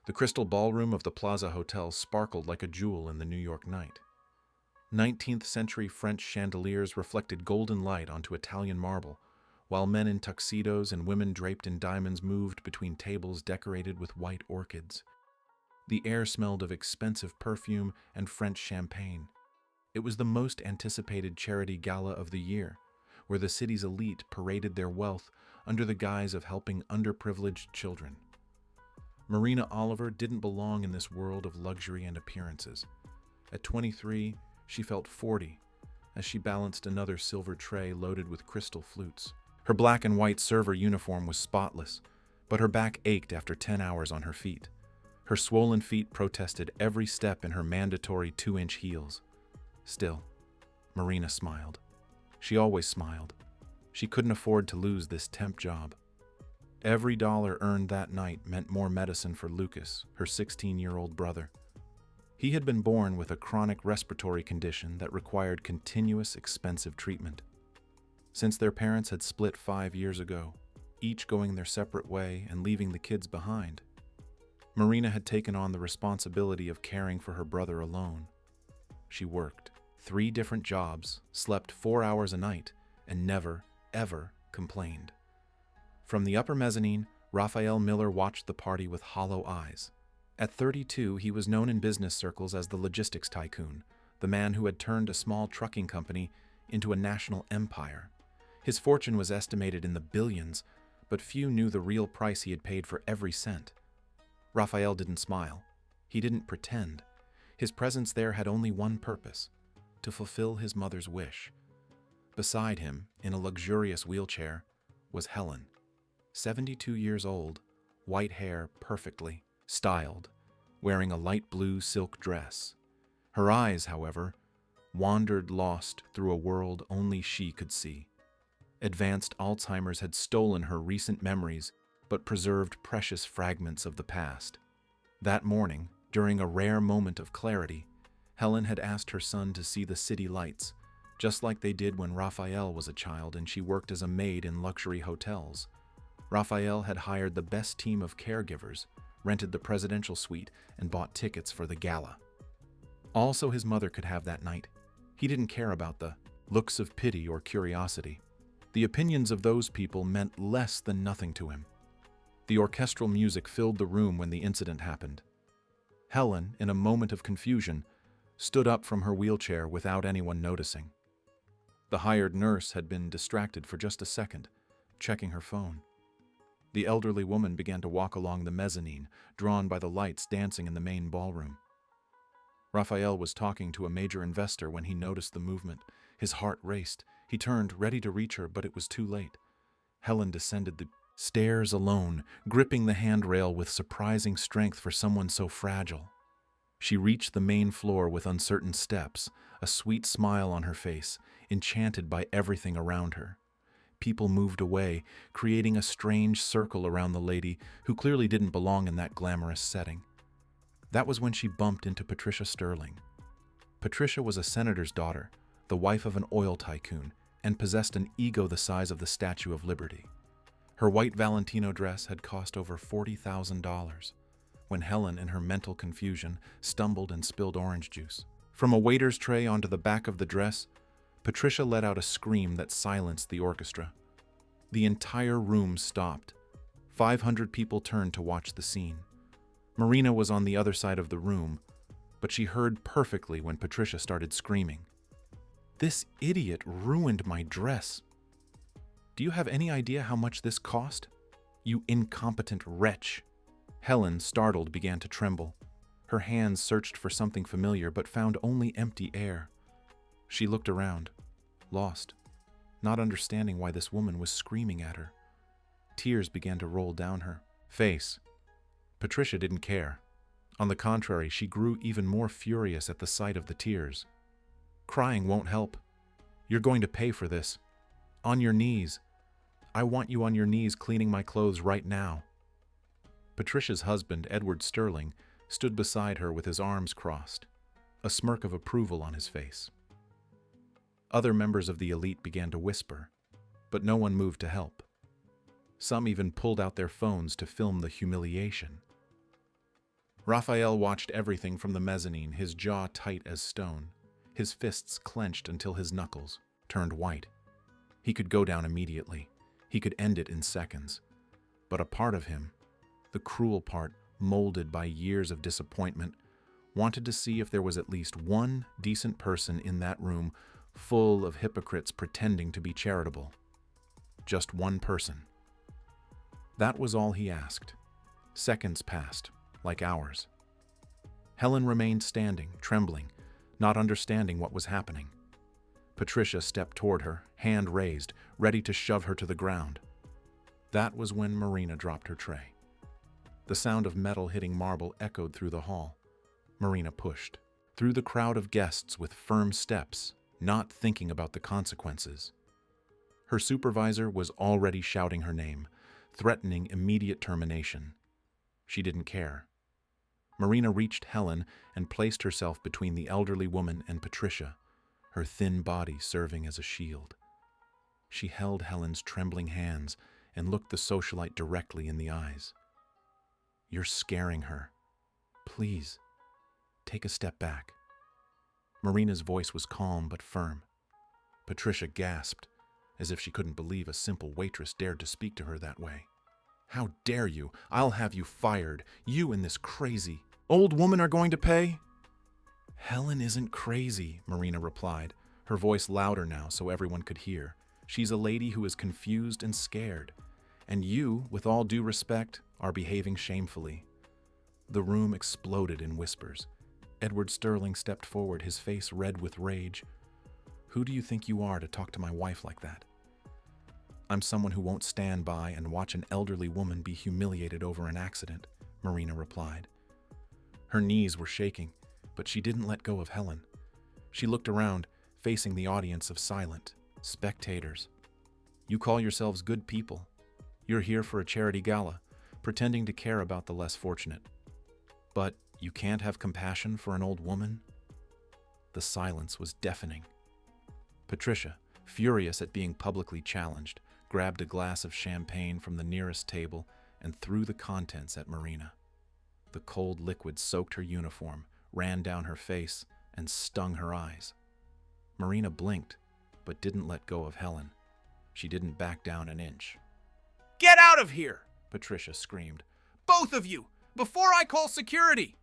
The crystal ballroom of the Plaza Hotel sparkled like a jewel in the New York night. 19th century French chandeliers reflected golden light onto Italian marble, while men in tuxedos and women draped in diamonds moved between tables decorated with white orchids. The air smelled of expensive perfume and French champagne. It was the most anticipated charity gala of the year, where the city's elite paraded their wealth under the guise of helping underprivileged children. Marina Oliver didn't belong in this world of luxury and appearances. At 23, she felt 40 as she balanced another silver tray loaded with crystal flutes. Her black and white server uniform was spotless, but her back ached after 10 hours on her feet. Her swollen feet protested every step in her mandatory 2-inch heels. Still, Marina smiled. She always smiled. She couldn't afford to lose this temp job. Every dollar earned that night meant more medicine for Lucas, her 16-year-old brother. He had been born with a chronic respiratory condition that required continuous, expensive treatment. Since their parents had split 5 years ago, each going their separate way and leaving the kids behind, Marina had taken on the responsibility of caring for her brother alone. She worked 3 different jobs, slept 4 hours a night, and never, ever complained. From the upper mezzanine, Raphael Miller watched the party with hollow eyes. At 32, he was known in business circles as the logistics tycoon, the man who had turned a small trucking company into a national empire. His fortune was estimated in the billions, but few knew the real price he had paid for every cent. Raphael didn't smile. He didn't pretend. His presence there had only one purpose: to fulfill his mother's wish. Beside him, in a luxurious wheelchair, was Helen. 72 years old, white hair perfectly styled, wearing a light blue silk dress. Her eyes, however, wandered lost through a world only she could see. Advanced Alzheimer's had stolen her recent memories, but preserved precious fragments of the past. That morning, during a rare moment of clarity, Helen had asked her son to see the city lights, just like they did when Raphael was a child and she worked as a maid in luxury hotels. Raphael had hired the best team of caregivers, rented the presidential suite, and bought tickets for the gala. All so his mother could have that night. He didn't care about the looks of pity or curiosity. The opinions of those people meant less than nothing to him. The orchestral music filled the room when the incident happened. Helen, in a moment of confusion, stood up from her wheelchair without anyone noticing. The hired nurse had been distracted for just a second, checking her phone. The elderly woman began to walk along the mezzanine, drawn by the lights dancing in the main ballroom. Raphael was talking to a major investor when he noticed the movement. His heart raced. He turned, ready to reach her, but it was too late. Helen descended the stairs alone, gripping the handrail with surprising strength for someone so fragile. She reached the main floor with uncertain steps, a sweet smile on her face, enchanted by everything around her. People moved away, creating a strange circle around the lady who clearly didn't belong in that glamorous setting. That was when she bumped into Patricia Sterling. Patricia was a senator's daughter, the wife of an oil tycoon, and possessed an ego the size of the Statue of Liberty. Her white Valentino dress had cost over $40,000. When Helen, in her mental confusion, stumbled and spilled orange juice from a waiter's tray onto the back of the dress, Patricia let out a scream that silenced the orchestra. The entire room stopped. 500 people turned to watch the scene. Marina was on the other side of the room, but she heard perfectly when Patricia started screaming. "This idiot ruined my dress. Do you have any idea how much this cost? You incompetent wretch." Helen, startled, began to tremble. Her hands searched for something familiar but found only empty air. She looked around, lost, not understanding why this woman was screaming at her. Tears began to roll down her face. Patricia didn't care. On the contrary, she grew even more furious at the sight of the tears. "Crying won't help. You're going to pay for this. On your knees. I want you on your knees cleaning my clothes right now." Patricia's husband, Edward Sterling, stood beside her with his arms crossed, a smirk of approval on his face. Other members of the elite began to whisper, but no one moved to help. Some even pulled out their phones to film the humiliation. Raphael watched everything from the mezzanine, his jaw tight as stone, his fists clenched until his knuckles turned white. He could go down immediately. He could end it in seconds. But a part of him, the cruel part molded by years of disappointment, wanted to see if there was at least one decent person in that room full of hypocrites pretending to be charitable. Just one person. That was all he asked. Seconds passed, like hours. Helen remained standing, trembling, not understanding what was happening. Patricia stepped toward her, hand raised, ready to shove her to the ground. That was when Marina dropped her tray. The sound of metal hitting marble echoed through the hall. Marina pushed through the crowd of guests with firm steps, not thinking about the consequences. Her supervisor was already shouting her name, threatening immediate termination. She didn't care. Marina reached Helen and placed herself between the elderly woman and Patricia, her thin body serving as a shield. She held Helen's trembling hands and looked the socialite directly in the eyes. "You're scaring her. Please, take a step back." Marina's voice was calm but firm. Patricia gasped, as if she couldn't believe a simple waitress dared to speak to her that way. "How dare you? I'll have you fired. You and this crazy old woman are going to pay?" "Helen isn't crazy," Marina replied, her voice louder now so everyone could hear. "She's a lady who is confused and scared. And you, with all due respect, are behaving shamefully." The room exploded in whispers. Edward Sterling stepped forward, his face red with rage. "Who do you think you are to talk to my wife like that?" "I'm someone who won't stand by and watch an elderly woman be humiliated over an accident," Marina replied. Her knees were shaking, but she didn't let go of Helen. She looked around, facing the audience of silent spectators. "You call yourselves good people. You're here for a charity gala, pretending to care about the less fortunate. But you can't have compassion for an old woman?" The silence was deafening. Patricia, furious at being publicly challenged, grabbed a glass of champagne from the nearest table and threw the contents at Marina. The cold liquid soaked her uniform, ran down her face, and stung her eyes. Marina blinked, but didn't let go of Helen. She didn't back down an inch. "Get out of here!" Patricia screamed. "Both of you! Before I call security!"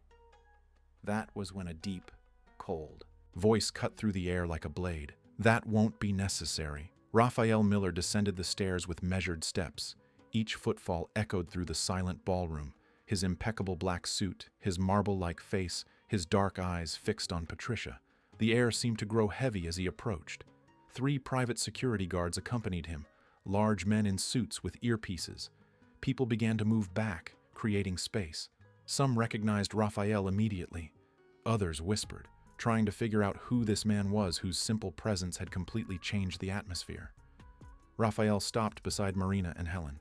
That was when a deep, cold voice cut through the air like a blade. "That won't be necessary." Raphael Miller descended the stairs with measured steps. Each footfall echoed through the silent ballroom, his impeccable black suit, his marble-like face, his dark eyes fixed on Patricia. The air seemed to grow heavy as he approached. 3 private security guards accompanied him, large men in suits with earpieces. People began to move back, creating space. Some recognized Raphael immediately. Others whispered, trying to figure out who this man was whose simple presence had completely changed the atmosphere. Raphael stopped beside Marina and Helen.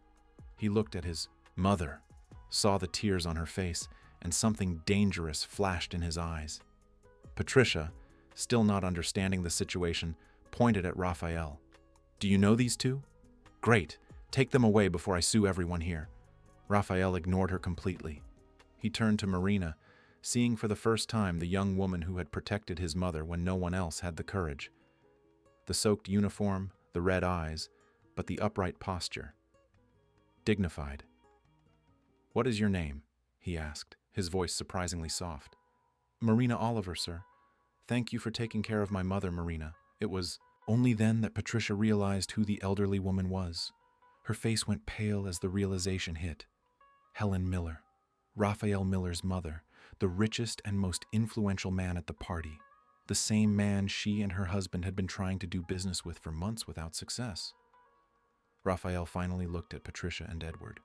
He looked at his mother, saw the tears on her face, and something dangerous flashed in his eyes. Patricia, still not understanding the situation, pointed at Raphael. "Do you know these two? Great. Take them away before I sue everyone here." Raphael ignored her completely. He turned to Marina, seeing for the first time the young woman who had protected his mother when no one else had the courage. The soaked uniform, the red eyes, but the upright posture. Dignified. "What is your name?" he asked, his voice surprisingly soft. "Marina Oliver, sir. Thank you for taking care of my mother, Marina." It was only then that Patricia realized who the elderly woman was. Her face went pale as the realization hit. Helen Miller, Raphael Miller's mother, the richest and most influential man at the party, the same man she and her husband had been trying to do business with for months without success. Raphael finally looked at Patricia and Edward.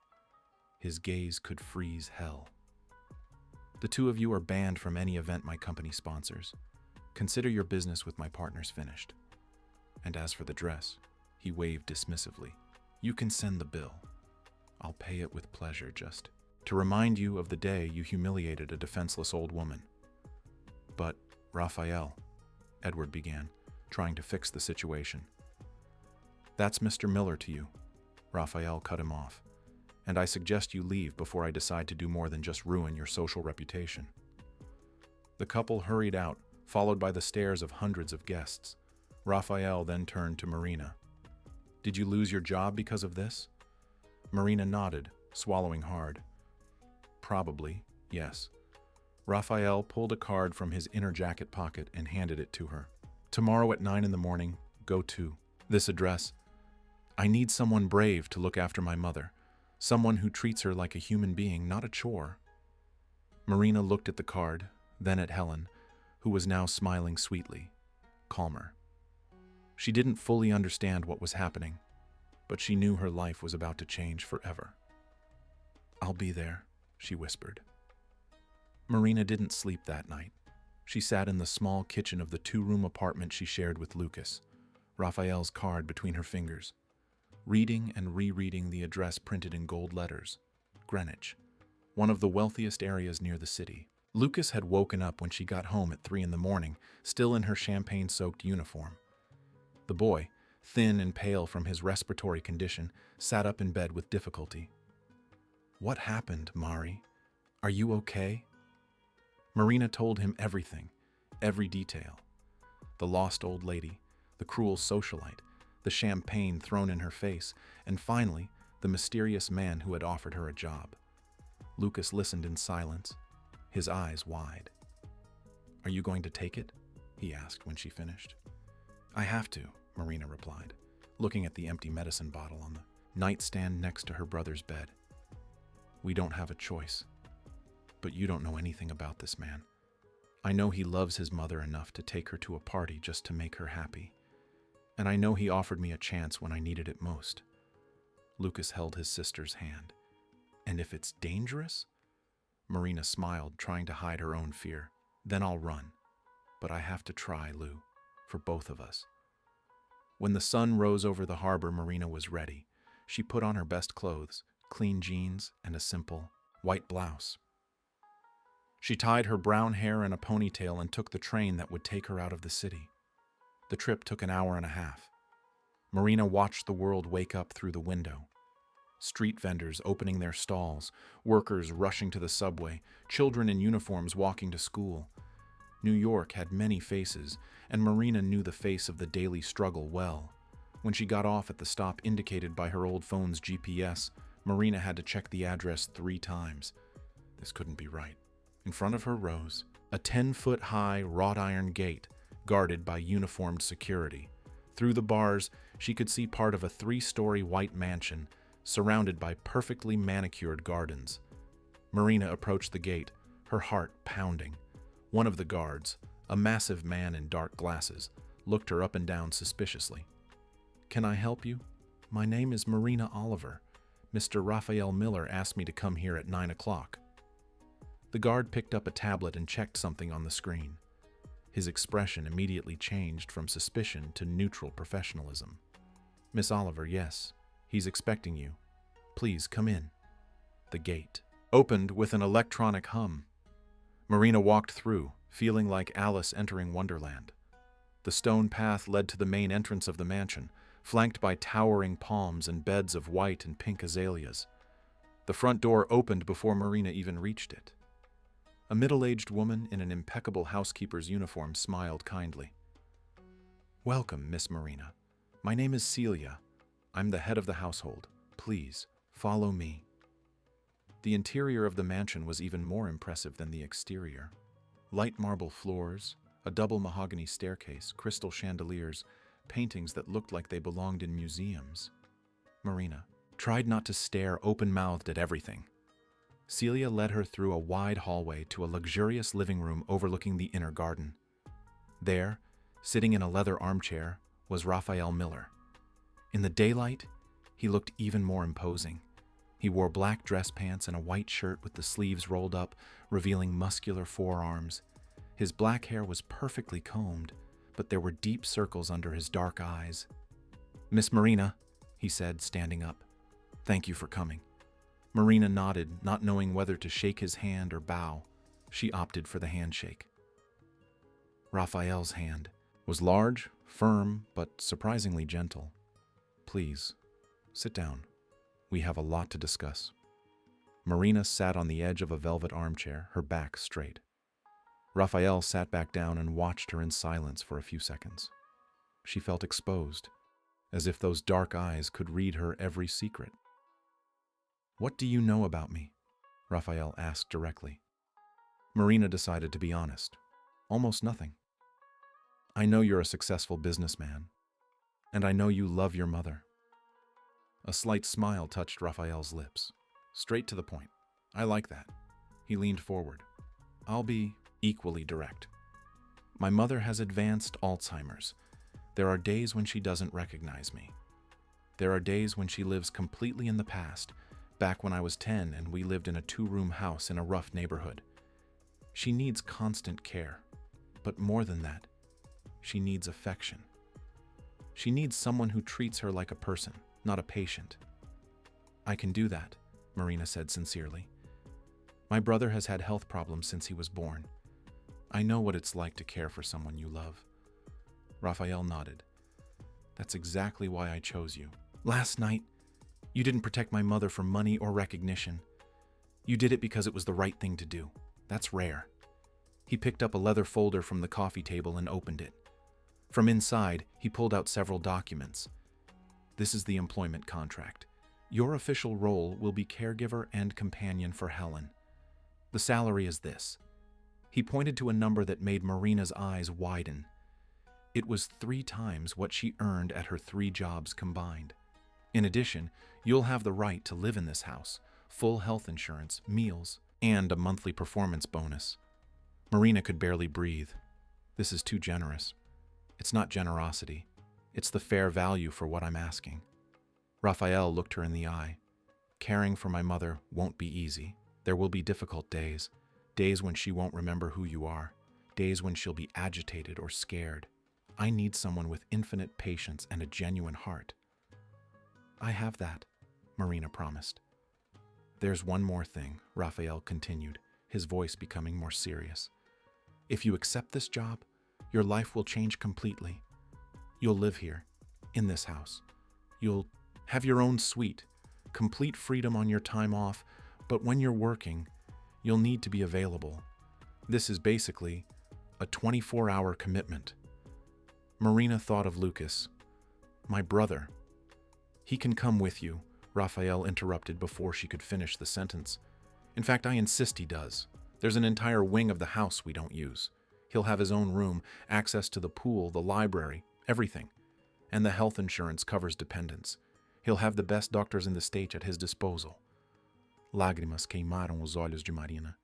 His gaze could freeze hell. "The 2 of you are banned from any event my company sponsors. Consider your business with my partners finished. And as for the dress," he waved dismissively, "you can send the bill. I'll pay it with pleasure, just to remind you of the day you humiliated a defenseless old woman." "But, Raphael," Edward began, trying to fix the situation. "That's Mr. Miller to you," Raphael cut him off. and I suggest you leave before I decide to do more than just ruin your social reputation." The couple hurried out, followed by the stares of hundreds of guests. Raphael then turned to Marina. "Did you lose your job because of this?" Marina nodded, swallowing hard. "Probably, yes." Raphael pulled a card from his inner jacket pocket and handed it to her. "Tomorrow at 9 in the morning, go to this address. I need someone brave to look after my mother, someone who treats her like a human being, not a chore." Marina looked at the card, then at Helen, who was now smiling sweetly, calmer. She didn't fully understand what was happening, but she knew her life was about to change forever. "I'll be there," she whispered. Marina didn't sleep that night. She sat in the small kitchen of the 2-room apartment she shared with Lucas, Raphael's card between her fingers, reading and rereading the address printed in gold letters, Greenwich, one of the wealthiest areas near the city. Lucas had woken up when she got home at 3 in the morning, still in her champagne-soaked uniform. The boy, thin and pale from his respiratory condition, sat up in bed with difficulty. "What happened, Mari? Are you okay?" Marina told him everything, every detail. The lost old lady, the cruel socialite, the champagne thrown in her face, and finally, the mysterious man who had offered her a job. Lucas listened in silence, his eyes wide. "Are you going to take it?" he asked when she finished. "I have to," Marina replied, looking at the empty medicine bottle on the nightstand next to her brother's bed. "We don't have a choice. But you don't know anything about this man. I know he loves his mother enough to take her to a party just to make her happy. And I know he offered me a chance when I needed it most." Lucas held his sister's hand. "And if it's dangerous?" Marina smiled, trying to hide her own fear. "Then I'll run. But I have to try, Lou, for both of us." When the sun rose over the harbor, Marina was ready. She put on her best clothes, clean jeans and a simple white blouse. She tied her brown hair in a ponytail and took the train that would take her out of the city. The trip took an hour and a half. Marina watched the world wake up through the window. Street vendors opening their stalls, workers rushing to the subway, children in uniforms walking to school. New York had many faces, and Marina knew the face of the daily struggle well. When she got off at the stop indicated by her old phone's GPS, Marina had to check the address 3 times. This couldn't be right. In front of her rose a 10-foot-high wrought iron gate guarded by uniformed security. Through the bars, she could see part of a 3-story white mansion surrounded by perfectly manicured gardens. Marina approached the gate, her heart pounding. One of the guards, a massive man in dark glasses, looked her up and down suspiciously. "Can I help you? My name is Marina Oliver. Mr. Raphael Miller asked me to come here at 9 o'clock. The guard picked up a tablet and checked something on the screen. His expression immediately changed from suspicion to neutral professionalism. "Miss Oliver, yes. He's expecting you. Please come in." The gate opened with an electronic hum. Marina walked through, feeling like Alice entering Wonderland. The stone path led to the main entrance of the mansion, flanked by towering palms and beds of white and pink azaleas. The front door opened before Marina even reached it. A middle-aged woman in an impeccable housekeeper's uniform smiled kindly. "Welcome, Miss Marina. My name is Celia. I'm the head of the household. Please, follow me." The interior of the mansion was even more impressive than the exterior. Light marble floors, a double mahogany staircase, crystal chandeliers, paintings that looked like they belonged in museums. Marina tried not to stare open-mouthed at everything. Celia led her through a wide hallway to a luxurious living room overlooking the inner garden. There, sitting in a leather armchair, was Raphael Miller. In the daylight, he looked even more imposing. He wore black dress pants and a white shirt with the sleeves rolled up, revealing muscular forearms. His black hair was perfectly combed, but there were deep circles under his dark eyes. "Miss Marina," he said, standing up. "Thank you for coming." Marina nodded, not knowing whether to shake his hand or bow. She opted for the handshake. Raphael's hand was large, firm, but surprisingly gentle. "Please, sit down. We have a lot to discuss." Marina sat on the edge of a velvet armchair, her back straight. Raphael sat back down and watched her in silence for a few seconds. She felt exposed, as if those dark eyes could read her every secret. "What do you know about me?" Raphael asked directly. Marina decided to be honest. "Almost nothing. I know you're a successful businessman, and I know you love your mother." A slight smile touched Raphael's lips. Straight to the point. "I like that." He leaned forward. "I'll be equally direct. My mother has advanced Alzheimer's. There are days when she doesn't recognize me. There are days when she lives completely in the past, back when I was 10 and we lived in a 2-room house in a rough neighborhood. She needs constant care, but more than that, she needs affection. She needs someone who treats her like a person, not a patient." "I can do that," Marina said sincerely. "My brother has had health problems since he was born. I know what it's like to care for someone you love." Raphael nodded. "That's exactly why I chose you. Last night, you didn't protect my mother for money or recognition. You did it because it was the right thing to do. That's rare." He picked up a leather folder from the coffee table and opened it. From inside, he pulled out several documents. "This is the employment contract. Your official role will be caregiver and companion for Helen. The salary is this." He pointed to a number that made Marina's eyes widen. It was 3 times what she earned at her 3 jobs combined. "In addition, you'll have the right to live in this house, full health insurance, meals, and a monthly performance bonus." Marina could barely breathe. "This is too generous." "It's not generosity. It's the fair value for what I'm asking." Raphael looked her in the eye. "Caring for my mother won't be easy. There will be difficult days. Days when she won't remember who you are. Days when she'll be agitated or scared. I need someone with infinite patience and a genuine heart." "I have that," Marina promised. "There's one more thing," Raphael continued, his voice becoming more serious. "If you accept this job, your life will change completely. You'll live here, in this house. You'll have your own suite, complete freedom on your time off, but when you're working, you'll need to be available. This is basically a 24-hour commitment." Marina thought of Lucas. "My brother." "He can come with you," Raphael interrupted before she could finish the sentence. "In fact, I insist he does. There's an entire wing of the house we don't use. He'll have his own room, access to the pool, the library, everything. And the health insurance covers dependents. He'll have the best doctors in the state at his disposal." Lágrimas queimaram os olhos de Marina.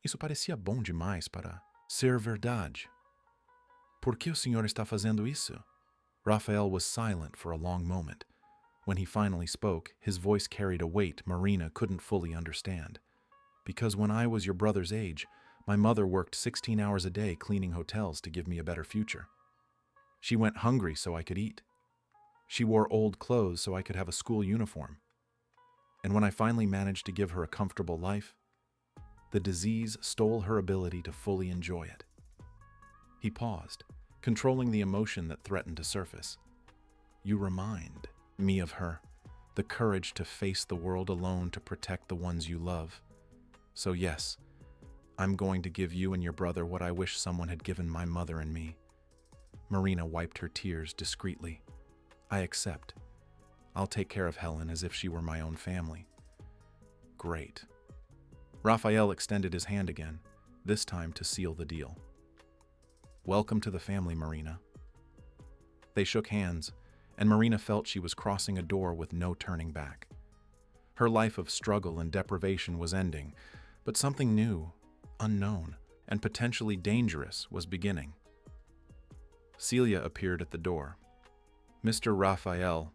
Isso parecia bom demais para ser verdade. "Por que o senhor está fazendo isso?" Raphael was silent for a long moment. When he finally spoke, his voice carried a weight Marina couldn't fully understand. "Because when I was your brother's age, my mother worked 16 hours a day cleaning hotels to give me a better future. She went hungry so I could eat. She wore old clothes so I could have a school uniform. And when I finally managed to give her a comfortable life, the disease stole her ability to fully enjoy it." He paused, controlling the emotion that threatened to surface. "You remind me of her, the courage to face the world alone to protect the ones you love. So yes, I'm going to give you and your brother what I wish someone had given my mother and me." Marina wiped her tears discreetly. "I accept. I'll take care of Helen as if she were my own family." "Great." Raphael extended his hand again, this time to seal the deal. "Welcome to the family, Marina." They shook hands, and Marina felt she was crossing a door with no turning back. Her life of struggle and deprivation was ending, but something new, unknown, and potentially dangerous was beginning. Celia appeared at the door. "Mr. Raphael,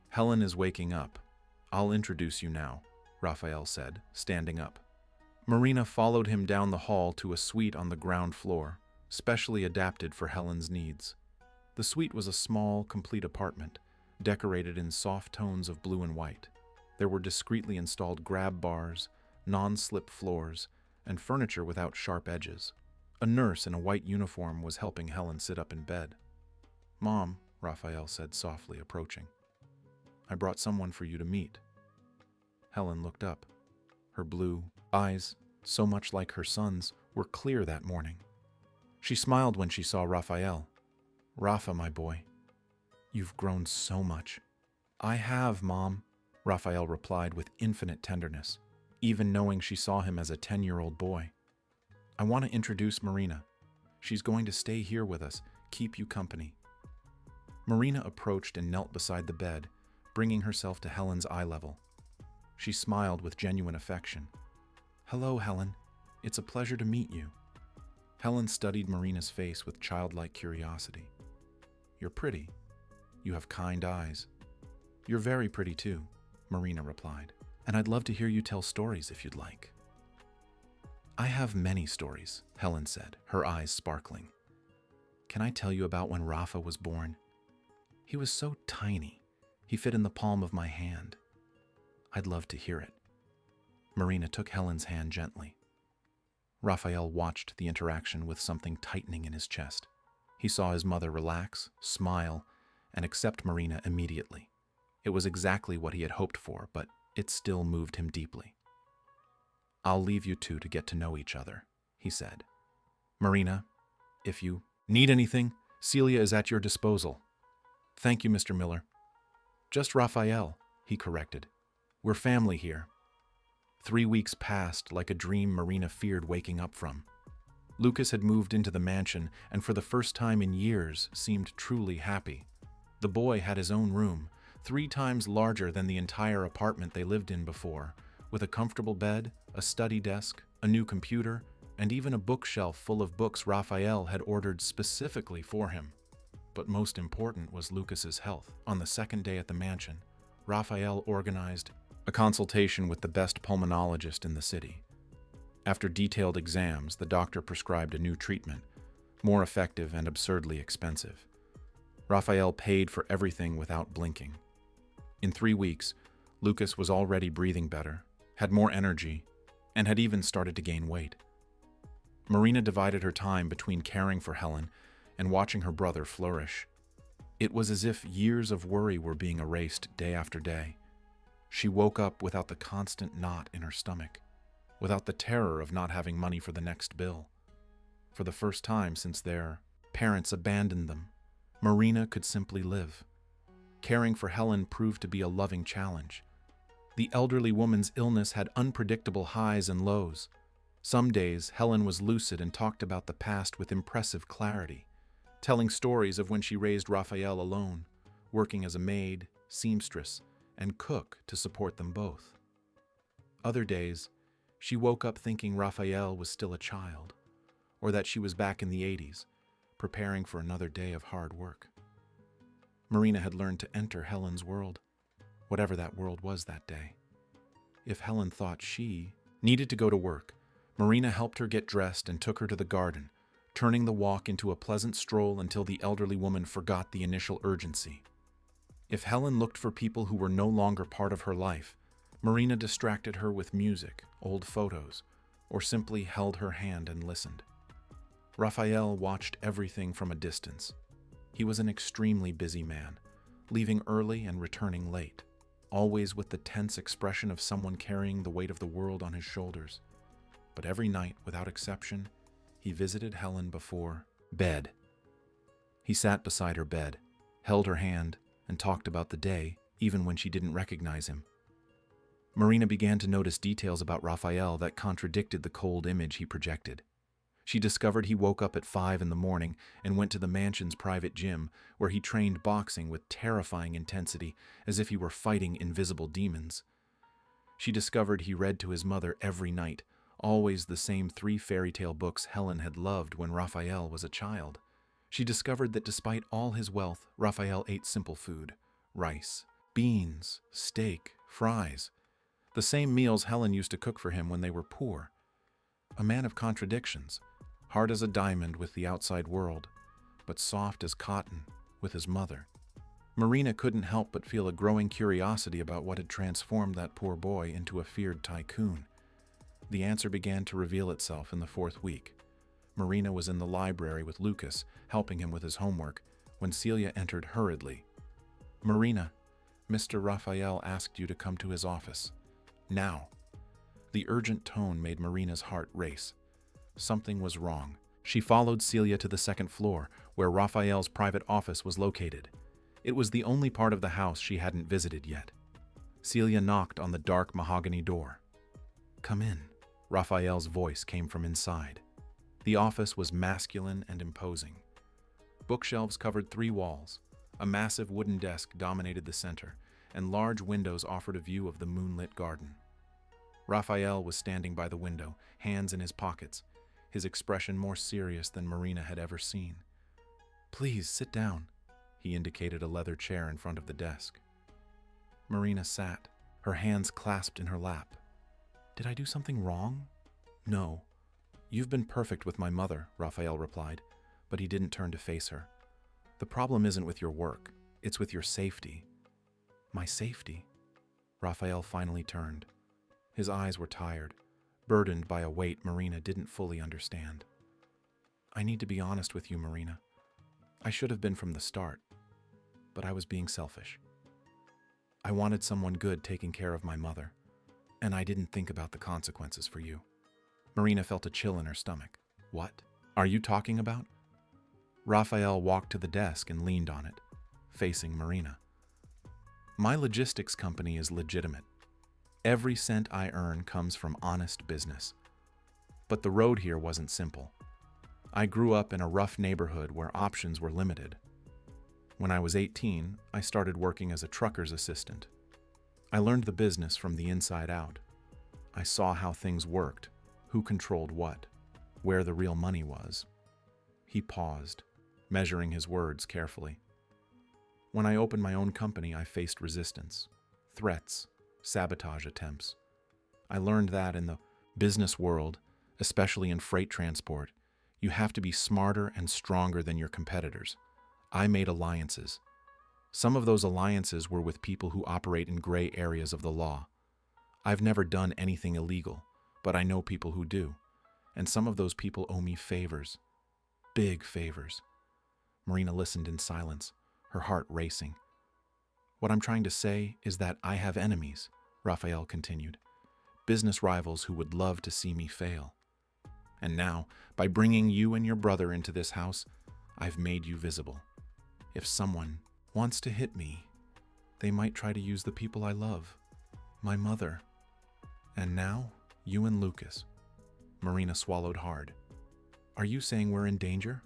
Helen is waking up. I'll introduce you now," Raphael said, standing up. Marina followed him down the hall to a suite on the ground floor, specially adapted for Helen's needs. The suite was a small, complete apartment, decorated in soft tones of blue and white. There were discreetly installed grab bars, non-slip floors, and furniture without sharp edges. A nurse in a white uniform was helping Helen sit up in bed. "Mom," Raphael said softly, approaching. "I brought someone for you to meet." Helen looked up. Her blue eyes, so much like her son's, were clear that morning. She smiled when she saw Raphael. "Rafa, my boy, you've grown so much." "I have, Mom," Raphael replied with infinite tenderness, even knowing she saw him as a 10-year-old boy. "I want to introduce Marina. She's going to stay here with us, keep you company." Marina approached and knelt beside the bed, bringing herself to Helen's eye level. She smiled with genuine affection. "Hello, Helen. It's a pleasure to meet you." Helen studied Marina's face with childlike curiosity. "You're pretty. You have kind eyes." "You're very pretty too," Marina replied. "And I'd love to hear you tell stories if you'd like." "I have many stories," Helen said, her eyes sparkling. "Can I tell you about when Rafa was born? He was so tiny. He fit in the palm of my hand." "I'd love to hear it." Marina took Helen's hand gently. Raphael watched the interaction with something tightening in his chest. He saw his mother relax, smile, and accept Marina immediately. It was exactly what he had hoped for, but it still moved him deeply. "I'll leave you two to get to know each other," he said. "Marina, if you need anything, Celia is at your disposal." "Thank you, Mr. Miller." "Just Raphael," he corrected. "We're family here." 3 weeks passed like a dream Marina feared waking up from. Lucas had moved into the mansion and for the first time in years seemed truly happy. The boy had his own room, 3 times larger than the entire apartment they lived in before, with a comfortable bed, a study desk, a new computer, and even a bookshelf full of books Raphael had ordered specifically for him. But most important was Lucas's health. On the second day at the mansion, Raphael organized a consultation with the best pulmonologist in the city. After detailed exams, the doctor prescribed a new treatment, more effective and absurdly expensive. Raphael paid for everything without blinking. In 3 weeks, Lucas was already breathing better, had more energy, and had even started to gain weight. Marina divided her time between caring for Helen and watching her brother flourish. It was as if years of worry were being erased day after day. She woke up without the constant knot in her stomach, without the terror of not having money for the next bill. For the first time since their parents abandoned them, Marina could simply live. Caring for Helen proved to be a loving challenge. The elderly woman's illness had unpredictable highs and lows. Some days, Helen was lucid and talked about the past with impressive clarity, telling stories of when she raised Raphael alone, working as a maid, seamstress, and cook to support them both. Other days, she woke up thinking Raphael was still a child, or that she was back in the 80s, preparing for another day of hard work. Marina had learned to enter Helen's world, whatever that world was that day. If Helen thought she needed to go to work, Marina helped her get dressed and took her to the garden, turning the walk into a pleasant stroll until the elderly woman forgot the initial urgency. If Helen looked for people who were no longer part of her life, Marina distracted her with music, old photos, or simply held her hand and listened. Raphael watched everything from a distance. He was an extremely busy man, leaving early and returning late, always with the tense expression of someone carrying the weight of the world on his shoulders. But every night, without exception, he visited Helen before bed. He sat beside her bed, held her hand, and talked about the day, even when she didn't recognize him. Marina began to notice details about Raphael that contradicted the cold image he projected. She discovered he woke up at 5 in the morning and went to the mansion's private gym, where he trained boxing with terrifying intensity, as if he were fighting invisible demons. She discovered he read to his mother every night, always the same 3 fairy tale books Helen had loved when Raphael was a child. She discovered that despite all his wealth, Raphael ate simple food: rice, beans, steak, fries. The same meals Helen used to cook for him when they were poor. A man of contradictions, hard as a diamond with the outside world, but soft as cotton with his mother. Marina couldn't help but feel a growing curiosity about what had transformed that poor boy into a feared tycoon. The answer began to reveal itself in the 4th week. Marina was in the library with Lucas, helping him with his homework, when Celia entered hurriedly. "Marina, Mr. Raphael asked you to come to his office. Now." The urgent tone made Marina's heart race. Something was wrong. She followed Celia to the second floor, where Raphael's private office was located. It was the only part of the house she hadn't visited yet. Celia knocked on the dark mahogany door. "Come in." Raphael's voice came from inside. The office was masculine and imposing. Bookshelves covered 3 walls. A massive wooden desk dominated the center, and large windows offered a view of the moonlit garden. Raphael was standing by the window, hands in his pockets, his expression more serious than Marina had ever seen. "Please, sit down." He indicated a leather chair in front of the desk. Marina sat, her hands clasped in her lap. "Did I do something wrong?" "No. You've been perfect with my mother," Raphael replied, but he didn't turn to face her. "The problem isn't with your work, it's with your safety." "My safety?" Raphael finally turned. His eyes were tired, burdened by a weight Marina didn't fully understand. "I need to be honest with you, Marina. I should have been from the start, but I was being selfish. I wanted someone good taking care of my mother, and I didn't think about the consequences for you." Marina felt a chill in her stomach. "What are you talking about?" Raphael walked to the desk and leaned on it, facing Marina. "My logistics company is legitimate. Every cent I earn comes from honest business. But the road here wasn't simple. I grew up in a rough neighborhood where options were limited. When I was 18, I started working as a trucker's assistant. I learned the business from the inside out. I saw how things worked, who controlled what, where the real money was." He paused, measuring his words carefully. "When I opened my own company, I faced resistance, threats, sabotage attempts. I learned that in the business world, especially in freight transport, you have to be smarter and stronger than your competitors. I made alliances. Some of those alliances were with people who operate in gray areas of the law. I've never done anything illegal, but I know people who do, and some of those people owe me favors. Big favors." Marina listened in silence, her heart racing. "What I'm trying to say is that I have enemies," Raphael continued. "Business rivals who would love to see me fail. And now, by bringing you and your brother into this house, I've made you visible. If someone wants to hit me, they might try to use the people I love, my mother. And now, you and Lucas." Marina swallowed hard. "Are you saying we're in danger?"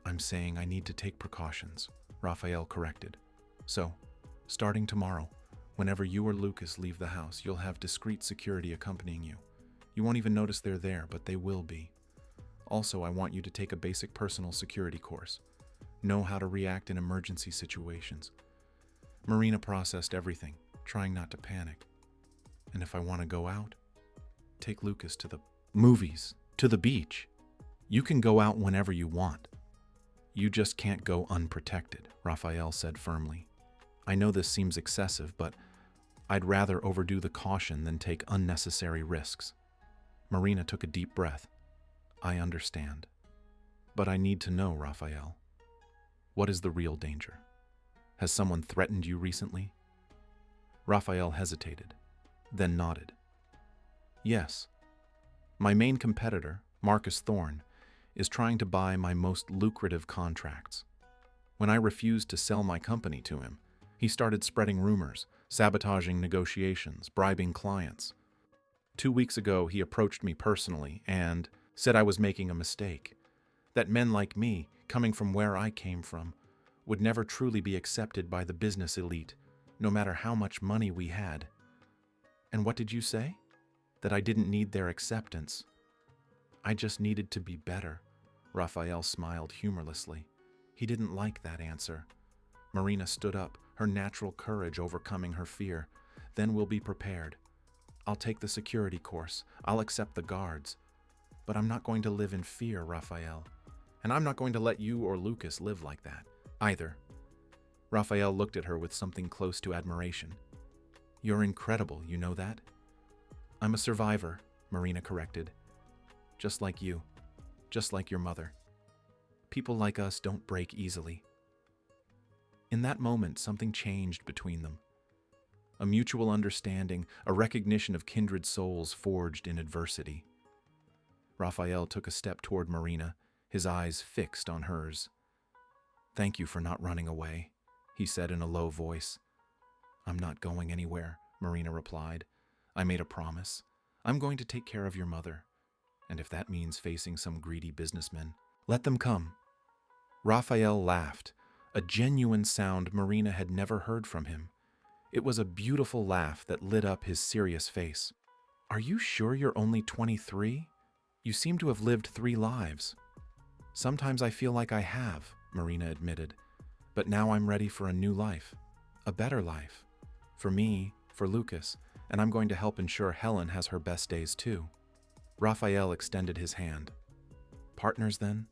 "I'm saying I need to take precautions," Raphael corrected. "So, starting tomorrow, whenever you or Lucas leave the house, you'll have discreet security accompanying you. You won't even notice they're there, but they will be. Also, I want you to take a basic personal security course. Know how to react in emergency situations." Marina processed everything, trying not to panic. "And if I want to go out, take Lucas to the movies, to the beach. You can go out whenever you want. You just can't go unprotected," Raphael said firmly. "I know this seems excessive, but I'd rather overdo the caution than take unnecessary risks." Marina took a deep breath. "I understand. But I need to know, Raphael. What is the real danger? Has someone threatened you recently?" Raphael hesitated, then nodded. "Yes. My main competitor, Marcus Thorne, is trying to buy my most lucrative contracts. When I refused to sell my company to him, he started spreading rumors, sabotaging negotiations, bribing clients. 2 weeks ago, he approached me personally and said I was making a mistake, that men like me, coming from where I came from, would never truly be accepted by the business elite, no matter how much money we had. And what did you say? That I didn't need their acceptance. I just needed to be better." Raphael smiled humorlessly. He didn't like that answer. Marina stood up, her natural courage overcoming her fear. "Then we'll be prepared. I'll take the security course. I'll accept the guards. But I'm not going to live in fear, Raphael. And I'm not going to let you or Lucas live like that, either." Raphael looked at her with something close to admiration. "You're incredible, you know that?" "I'm a survivor," Marina corrected. "Just like you. Just like your mother. People like us don't break easily." In that moment, something changed between them. a mutual understanding, a recognition of kindred souls forged in adversity. Raphael took a step toward Marina, his eyes fixed on hers. "Thank you for not running away," he said in a low voice. "I'm not going anywhere," Marina replied. "I made a promise. I'm going to take care of your mother. And if that means facing some greedy businessmen, let them come." Raphael laughed, a genuine sound Marina had never heard from him. It was a beautiful laugh that lit up his serious face. "Are you sure you're only 23? You seem to have lived 3 lives." "Sometimes I feel like I have," Marina admitted. "But now I'm ready for a new life, a better life. For me, for Lucas, and I'm going to help ensure Helen has her best days too." Raphael extended his hand. "Partners then?"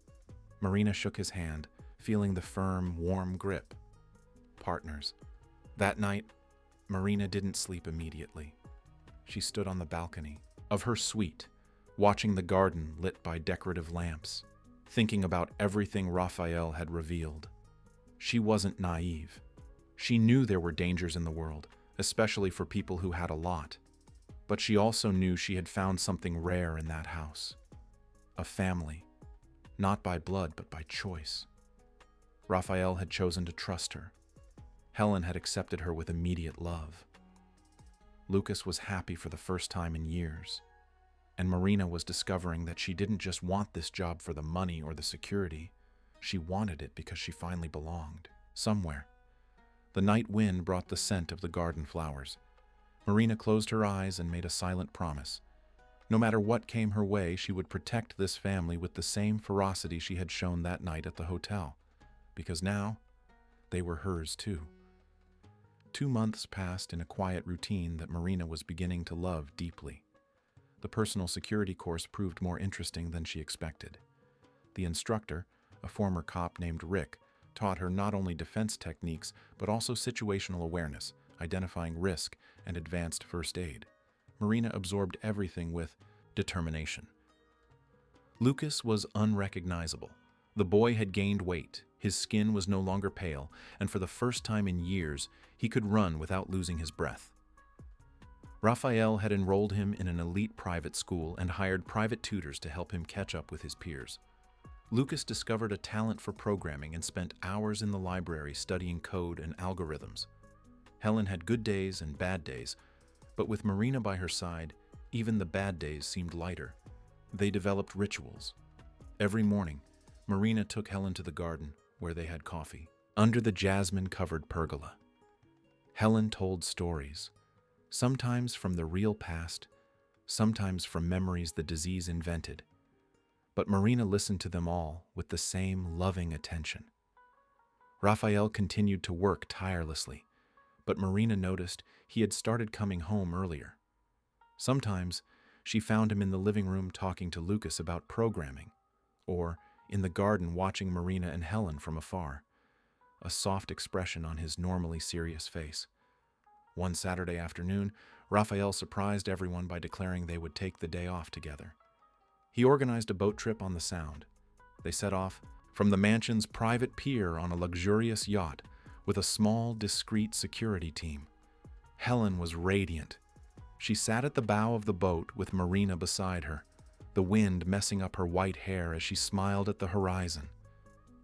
Marina shook his hand, feeling the firm, warm grip. Partners. That night, Marina didn't sleep immediately. She stood on the balcony of her suite, watching the garden lit by decorative lamps, thinking about everything Raphael had revealed. She wasn't naive. She knew there were dangers in the world, especially for people who had a lot. But she also knew she had found something rare in that house. A family. Not by blood, but by choice. Raphael had chosen to trust her. Helen had accepted her with immediate love. Lucas was happy for the first time in years. And Marina was discovering that she didn't just want this job for the money or the security. She wanted it because she finally belonged. Somewhere. The night wind brought the scent of the garden flowers. Marina closed her eyes and made a silent promise. No matter what came her way, she would protect this family with the same ferocity she had shown that night at the hotel. Because now, they were hers too. 2 months passed in a quiet routine that Marina was beginning to love deeply. The personal security course proved more interesting than she expected. The instructor, a former cop named Rick, taught her not only defense techniques, but also situational awareness, identifying risk, and advanced first aid. Marina absorbed everything with determination. Lucas was unrecognizable. The boy had gained weight, his skin was no longer pale, and for the first time in years, he could run without losing his breath. Raphael had enrolled him in an elite private school and hired private tutors to help him catch up with his peers. Lucas discovered a talent for programming and spent hours in the library studying code and algorithms. Helen had good days and bad days, but with Marina by her side, even the bad days seemed lighter. They developed rituals. Every morning, Marina took Helen to the garden, where they had coffee, under the jasmine-covered pergola. Helen told stories, sometimes from the real past, sometimes from memories the disease invented. But Marina listened to them all with the same loving attention. Raphael continued to work tirelessly, but Marina noticed he had started coming home earlier. Sometimes she found him in the living room talking to Lucas about programming, or in the garden watching Marina and Helen from afar, a soft expression on his normally serious face. One Saturday afternoon, Raphael surprised everyone by declaring they would take the day off together. He organized a boat trip on the Sound. They set off from the mansion's private pier on a luxurious yacht with a small, discreet security team. Helen was radiant. She sat at the bow of the boat with Marina beside her, the wind messing up her white hair as she smiled at the horizon.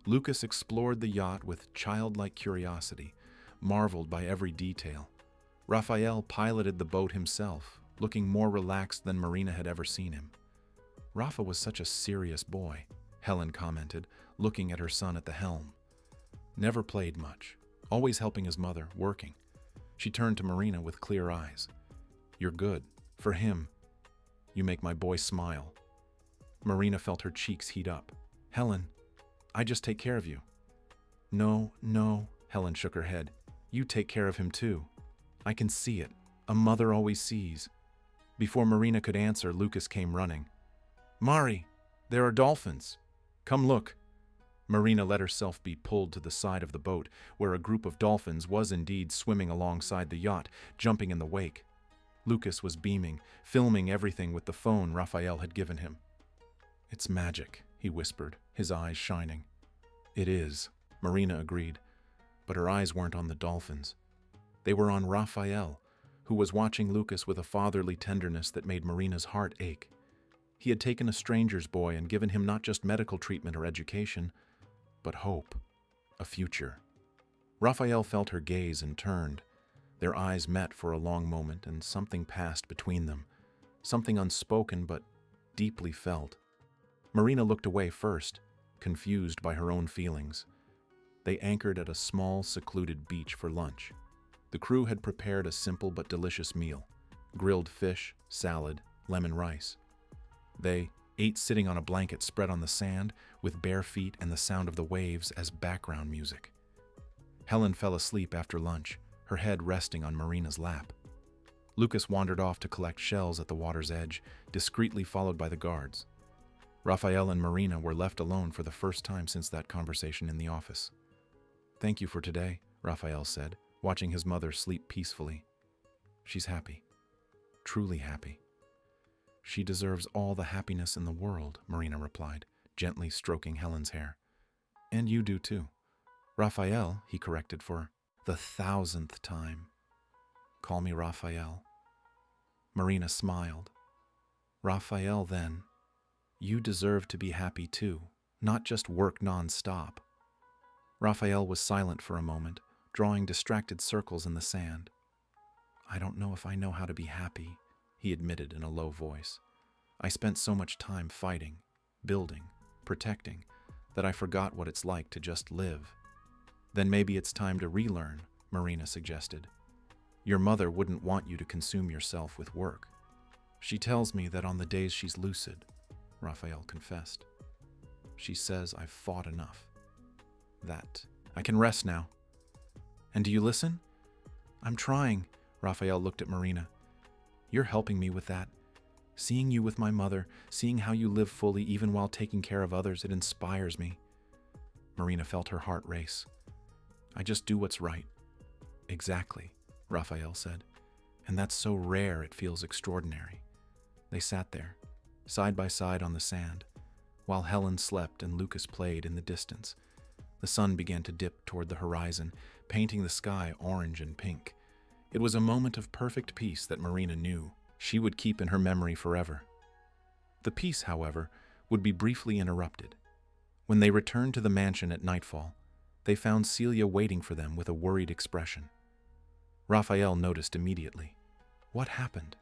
Lucas explored the yacht with childlike curiosity, marveled by every detail. Raphael piloted the boat himself, looking more relaxed than Marina had ever seen him. "Rafa was such a serious boy," Helen commented, looking at her son at the helm. "Never played much, always helping his mother, working." She turned to Marina with clear eyes. "You're good. For him. You make my boy smile." Marina felt her cheeks heat up. "Helen, I just take care of you." No, Helen shook her head. "You take care of him too. I can see it. A mother always sees." Before Marina could answer, Lucas came running. "Mari, there are dolphins. Come look." Marina let herself be pulled to the side of the boat, where a group of dolphins was indeed swimming alongside the yacht, jumping in the wake. Lucas was beaming, filming everything with the phone Raphael had given him. "It's magic," he whispered, his eyes shining. "It is," Marina agreed, but her eyes weren't on the dolphins. They were on Raphael, who was watching Lucas with a fatherly tenderness that made Marina's heart ache. He had taken a stranger's boy and given him not just medical treatment or education, but hope, a future. Raphael felt her gaze and turned. Their eyes met for a long moment, and something passed between them, something unspoken but deeply felt. Marina looked away first, confused by her own feelings. They anchored at a small, secluded beach for lunch. The crew had prepared a simple but delicious meal: grilled fish, salad, lemon rice. They ate sitting on a blanket spread on the sand, with bare feet and the sound of the waves as background music. Helen fell asleep after lunch, her head resting on Marina's lap. Lucas wandered off to collect shells at the water's edge, discreetly followed by the guards. Raphael and Marina were left alone for the first time since that conversation in the office. "Thank you for today," Raphael said, watching his mother sleep peacefully. "She's happy. Truly happy." "She deserves all the happiness in the world," Marina replied, gently stroking Helen's hair. "And you do too." "Raphael," he corrected for the 1,000th time. "Call me Raphael." Marina smiled. "Raphael, then. You deserve to be happy too, not just work non-stop." Raphael was silent for a moment, drawing distracted circles in the sand. "I don't know if I know how to be happy," he admitted in a low voice. "I spent so much time fighting, building, protecting, that I forgot what it's like to just live." "Then maybe it's time to relearn," Marina suggested. "Your mother wouldn't want you to consume yourself with work." "She tells me that on the days she's lucid," Raphael confessed. "She says I've fought enough. That I can rest now." "And do you listen?" "I'm trying," Raphael looked at Marina. "You're helping me with that. Seeing you with my mother, seeing how you live fully even while taking care of others, it inspires me." Marina felt her heart race. "I just do what's right." "Exactly," Raphael said. "And that's so rare it feels extraordinary." They sat there, side by side on the sand, while Helen slept and Lucas played in the distance. The sun began to dip toward the horizon, painting the sky orange and pink. It was a moment of perfect peace that Marina knew she would keep in her memory forever. The peace, however, would be briefly interrupted. When they returned to the mansion at nightfall, they found Celia waiting for them with a worried expression. Raphael noticed immediately. "What happened?"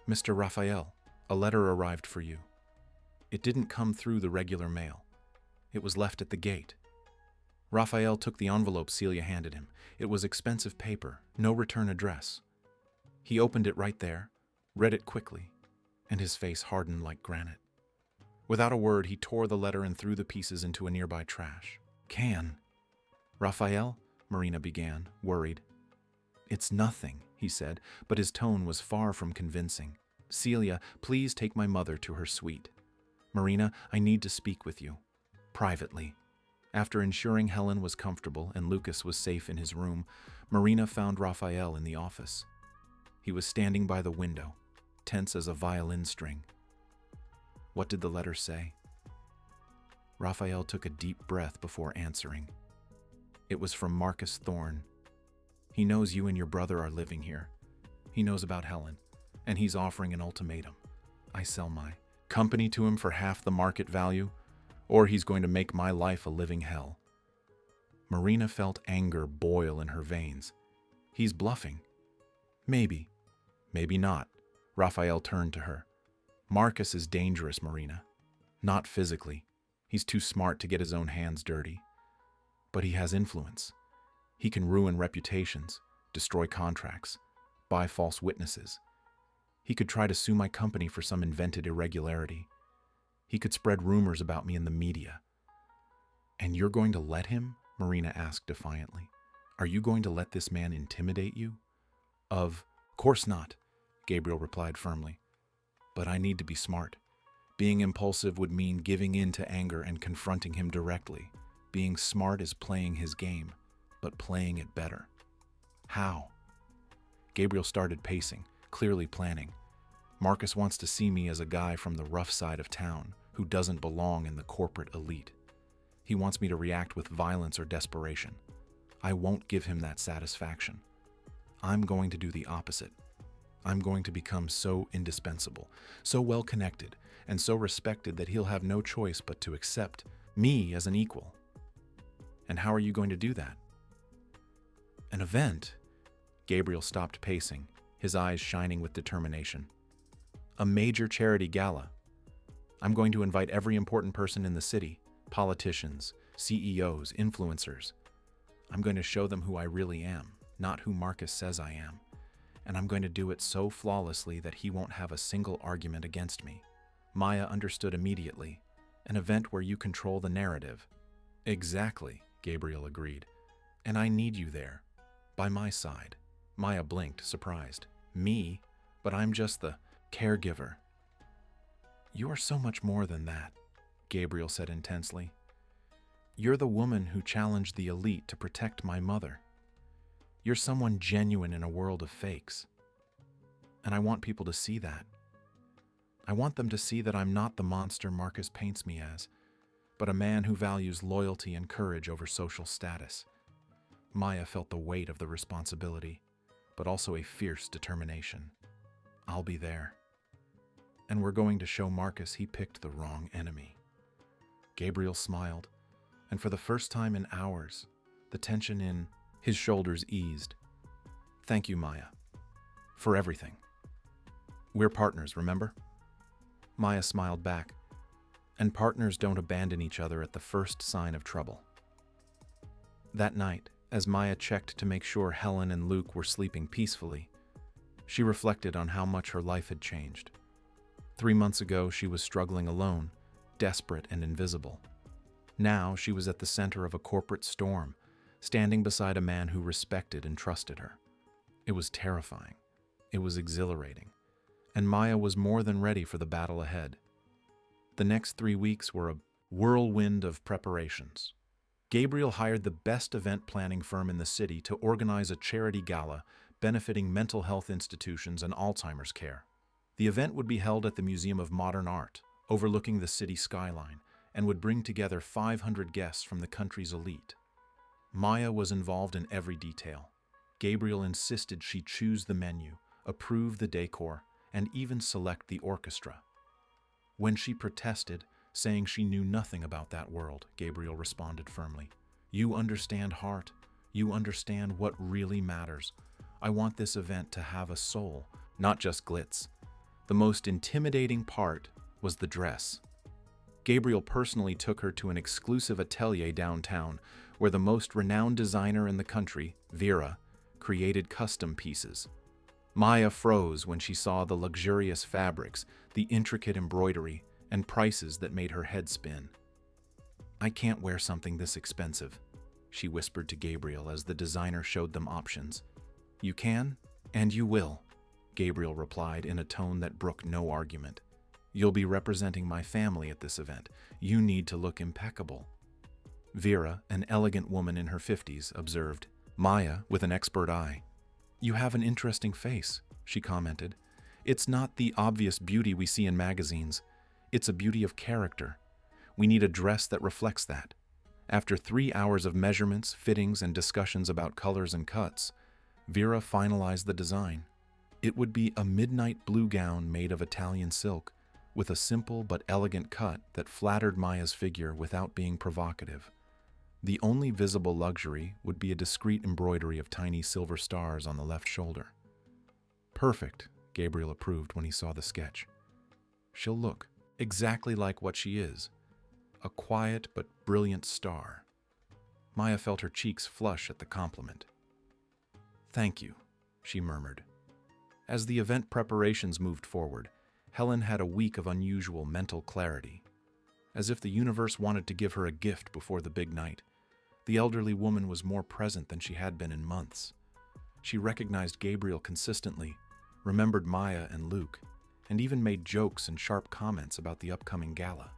"Mr. Raphael, a letter arrived for you. It didn't come through the regular mail. It was left at the gate." Raphael took the envelope Celia handed him. It was expensive paper, no return address. He opened it right there, read it quickly, and his face hardened like granite. Without a word, he tore the letter and threw the pieces into a nearby trash can. "Raphael," Marina began, worried. "It's nothing," he said, but his tone was far from convincing. "Celia, please take my mother to her suite. Marina, I need to speak with you. Privately." After ensuring Helen was comfortable and Lucas was safe in his room, Marina found Raphael in the office. He was standing by the window, tense as a violin string. "What did the letter say?" Raphael took a deep breath before answering. "It was from Marcus Thorne. He knows you and your brother are living here. He knows about Helen, and he's offering an ultimatum. I sell my company to him for half the market value, or he's going to make my life a living hell." Marina felt anger boil in her veins. "He's bluffing." "Maybe. Maybe not." Raphael turned to her. "Marcus is dangerous, Marina. Not physically. He's too smart to get his own hands dirty. But he has influence. He can ruin reputations, destroy contracts, buy false witnesses. He could try to sue my company for some invented irregularity. He could spread rumors about me in the media." "And you're going to let him?" Marina asked defiantly. "Are you going to let this man intimidate you?" Of course not," Gabriel replied firmly. "But I need to be smart. Being impulsive would mean giving in to anger and confronting him directly. Being smart is playing his game, but playing it better." "How?" Gabriel started pacing, clearly planning. "Marcus wants to see me as a guy from the rough side of town who doesn't belong in the corporate elite. He wants me to react with violence or desperation. I won't give him that satisfaction. I'm going to do the opposite. I'm going to become so indispensable, so well connected, and so respected that he'll have no choice but to accept me as an equal. And how are you going to do that? An event? Gabriel stopped pacing, his eyes shining with determination. A major charity gala. I'm going to invite every important person in the city, politicians, CEOs, influencers. I'm going to show them who I really am, not who Marcus says I am. And I'm going to do it so flawlessly that he won't have a single argument against me. Maya understood immediately. An event where you control the narrative. Exactly, Gabriel agreed. And I need you there, by my side. Maya blinked, surprised. Me? But I'm just the caregiver. You are so much more than that, Gabriel said intensely. You're the woman who challenged the elite to protect my mother. You're someone genuine in a world of fakes. And I want people to see that. I want them to see that I'm not the monster Marcus paints me as, but a man who values loyalty and courage over social status. Maya felt the weight of the responsibility, but also a fierce determination. I'll be there. And we're going to show Marcus he picked the wrong enemy. Gabriel smiled, and for the first time in hours, the tension in his shoulders eased. Thank you, Maya, for everything. We're partners, remember? Maya smiled back, and partners don't abandon each other at the first sign of trouble. That night, as Maya checked to make sure Helen and Luke were sleeping peacefully, she reflected on how much her life had changed. 3 months ago, she was struggling alone, desperate and invisible. Now, she was at the center of a corporate storm, standing beside a man who respected and trusted her. It was terrifying. It was exhilarating. And Maya was more than ready for the battle ahead. The next 3 weeks were a whirlwind of preparations. Gabriel hired the best event planning firm in the city to organize a charity gala benefiting mental health institutions and Alzheimer's care. The event would be held at the Museum of Modern Art, overlooking the city skyline, and would bring together 500 guests from the country's elite. Maya was involved in every detail. Gabriel insisted she choose the menu, approve the decor, and even select the orchestra. When she protested, saying she knew nothing about that world, Gabriel responded firmly. You understand heart. You understand what really matters. I want this event to have a soul, not just glitz. The most intimidating part was the dress. Gabriel personally took her to an exclusive atelier downtown where the most renowned designer in the country, Vera, created custom pieces. Maya froze when she saw the luxurious fabrics, the intricate embroidery, and prices that made her head spin. I can't wear something this expensive, she whispered to Gabriel as the designer showed them options. You can, and you will, Gabriel replied in a tone that brooked no argument. You'll be representing my family at this event. You need to look impeccable. Vera, an elegant woman in her 50s, observed. Maya, with an expert eye. You have an interesting face, she commented. It's not the obvious beauty we see in magazines. It's a beauty of character. We need a dress that reflects that. After 3 hours of measurements, fittings, and discussions about colors and cuts, Vera finalized the design. It would be a midnight blue gown made of Italian silk, with a simple but elegant cut that flattered Maya's figure without being provocative. The only visible luxury would be a discreet embroidery of tiny silver stars on the left shoulder. Perfect, Gabriel approved when he saw the sketch. She'll look exactly like what she is, a quiet but brilliant star. Maya felt her cheeks flush at the compliment. Thank you, she murmured. As the event preparations moved forward, Helen had a week of unusual mental clarity. As if the universe wanted to give her a gift before the big night, the elderly woman was more present than she had been in months. She recognized Gabriel consistently, remembered Maya and Luke, and even made jokes and sharp comments about the upcoming gala.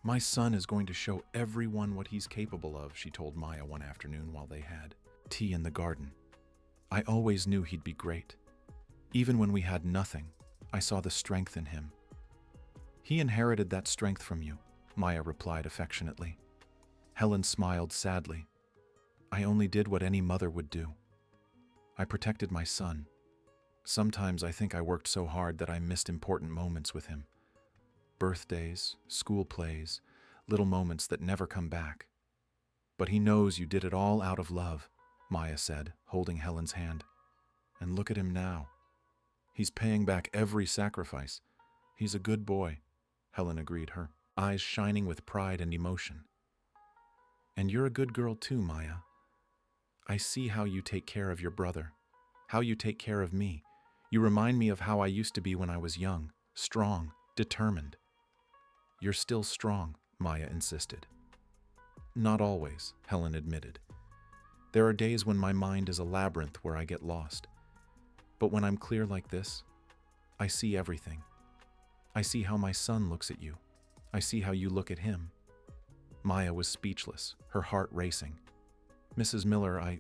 My son is going to show everyone what he's capable of, she told Maya one afternoon while they had tea in the garden. I always knew he'd be great. Even when we had nothing, I saw the strength in him. He inherited that strength from you, Maya replied affectionately. Helen smiled sadly. I only did what any mother would do. I protected my son. Sometimes I think I worked so hard that I missed important moments with him. Birthdays, school plays, little moments that never come back. But he knows you did it all out of love, Maya said, holding Helen's hand. And look at him now. He's paying back every sacrifice. He's a good boy, Helen agreed, her eyes shining with pride and emotion. And you're a good girl too, Maya. I see how you take care of your brother, how you take care of me. You remind me of how I used to be when I was young, strong, determined. You're still strong, Maya insisted. Not always, Helen admitted. There are days when my mind is a labyrinth where I get lost. But when I'm clear like this, I see everything. I see how my son looks at you. I see how you look at him. Maya was speechless, her heart racing. Mrs. Miller,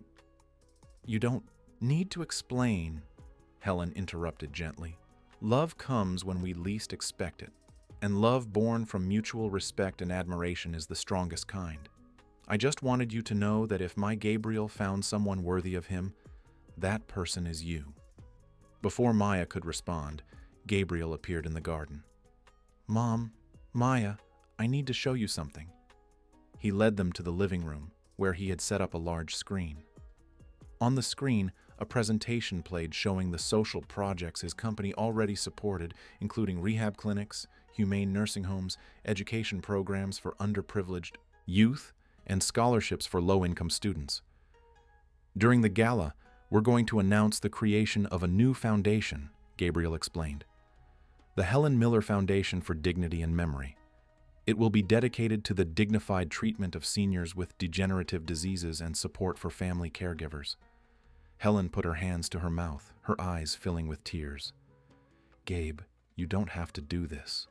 You don't need to explain, Helen interrupted gently. Love comes when we least expect it, and love born from mutual respect and admiration is the strongest kind. I just wanted you to know that if my Gabriel found someone worthy of him, that person is you. Before Maya could respond, Gabriel appeared in the garden. Mom, Maya, I need to show you something. He led them to the living room, where he had set up a large screen. On the screen, a presentation played showing the social projects his company already supported, including rehab clinics, humane nursing homes, education programs for underprivileged youth, and scholarships for low-income students. During the gala, we're going to announce the creation of a new foundation, Gabriel explained. The Helen Miller Foundation for Dignity and Memory. It will be dedicated to the dignified treatment of seniors with degenerative diseases and support for family caregivers. Helen put her hands to her mouth, her eyes filling with tears. Gabe, you don't have to do this.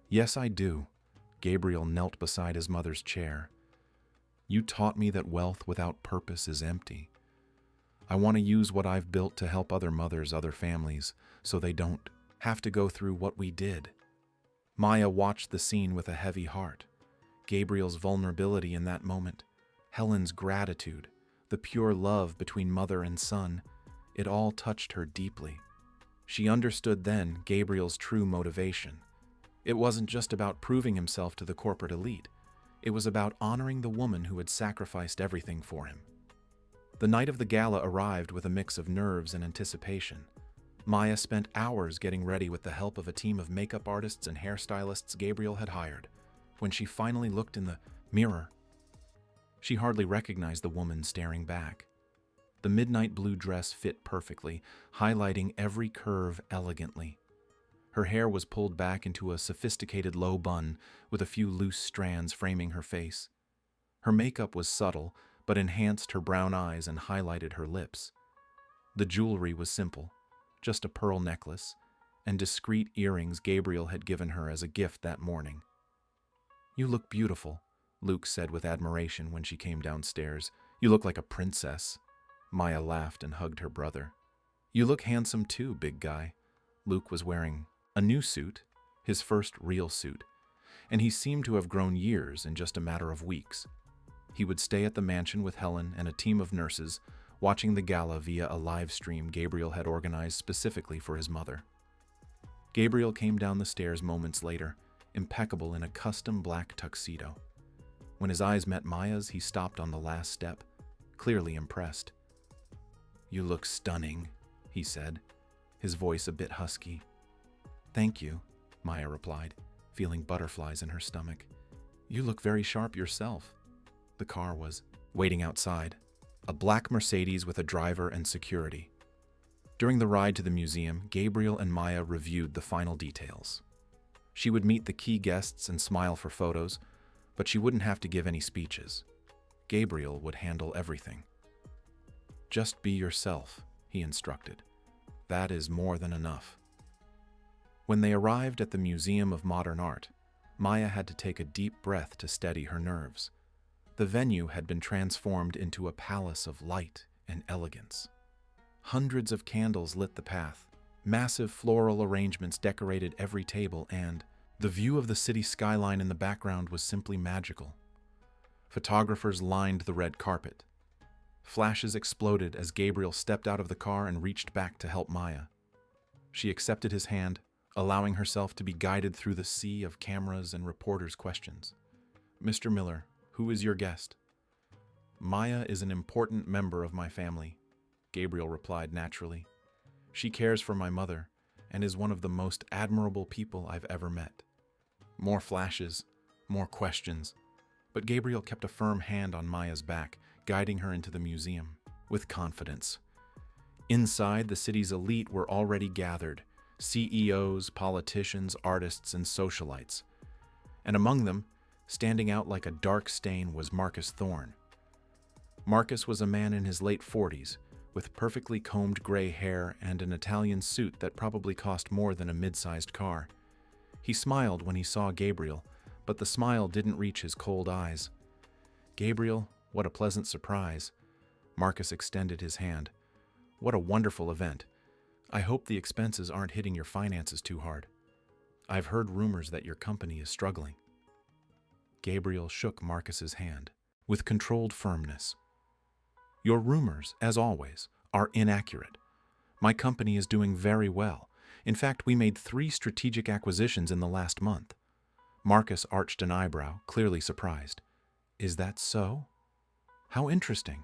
Yes, I do. Gabriel knelt beside his mother's chair. You taught me that wealth without purpose is empty. I want to use what I've built to help other mothers, other families, so they don't have to go through what we did. Maya watched the scene with a heavy heart. Gabriel's vulnerability in that moment, Helen's gratitude, the pure love between mother and son, it all touched her deeply. She understood then Gabriel's true motivation. It wasn't just about proving himself to the corporate elite. It was about honoring the woman who had sacrificed everything for him. The night of the gala arrived with a mix of nerves and anticipation. Maya spent hours getting ready with the help of a team of makeup artists and hairstylists Gabriel had hired. When she finally looked in the mirror, she hardly recognized the woman staring back. The midnight blue dress fit perfectly, highlighting every curve elegantly. Her hair was pulled back into a sophisticated low bun, with a few loose strands framing her face. Her makeup was subtle, but enhanced her brown eyes and highlighted her lips. The jewelry was simple, just a pearl necklace, and discreet earrings Gabriel had given her as a gift that morning. You look beautiful, Luke said with admiration when she came downstairs. You look like a princess. Maya laughed and hugged her brother. You look handsome too, big guy. Luke was wearing a new suit, his first real suit, and he seemed to have grown years in just a matter of weeks. He would stay at the mansion with Helen and a team of nurses, watching the gala via a live stream Gabriel had organized specifically for his mother. Gabriel came down the stairs moments later, impeccable in a custom black tuxedo. When his eyes met Maya's, he stopped on the last step, clearly impressed. You look stunning, he said, his voice a bit husky. Thank you, Maya replied, feeling butterflies in her stomach. You look very sharp yourself. The car was waiting outside, a black Mercedes with a driver and security. During the ride to the museum, Gabriel and Maya reviewed the final details. She would meet the key guests and smile for photos, but she wouldn't have to give any speeches. Gabriel would handle everything. Just be yourself, he instructed. That is more than enough. When they arrived at the Museum of Modern Art, Maya had to take a deep breath to steady her nerves. The venue had been transformed into a palace of light and elegance. Hundreds of candles lit the path, massive floral arrangements decorated every table, and the view of the city skyline in the background was simply magical. Photographers lined the red carpet. Flashes exploded as Gabriel stepped out of the car and reached back to help Maya. She accepted his hand, allowing herself to be guided through the sea of cameras and reporters' questions. "Mr. Miller, who is your guest?" "Maya is an important member of my family," Gabriel replied naturally. "She cares for my mother and is one of the most admirable people I've ever met." More flashes, more questions, but Gabriel kept a firm hand on Maya's back, guiding her into the museum with confidence. Inside, the city's elite were already gathered: CEOs, politicians, artists, and socialites. And among them, standing out like a dark stain, was Marcus Thorne. Marcus was a man in his late 40s, with perfectly combed gray hair and an Italian suit that probably cost more than a mid-sized car. He smiled when he saw Gabriel, but the smile didn't reach his cold eyes. "Gabriel, what a pleasant surprise." Marcus extended his hand. "What a wonderful event. I hope the expenses aren't hitting your finances too hard. I've heard rumors that your company is struggling." Gabriel shook Marcus's hand with controlled firmness. "Your rumors, as always, are inaccurate. My company is doing very well. In fact, we made 3 strategic acquisitions in the last month." Marcus arched an eyebrow, clearly surprised. "Is that so? How interesting."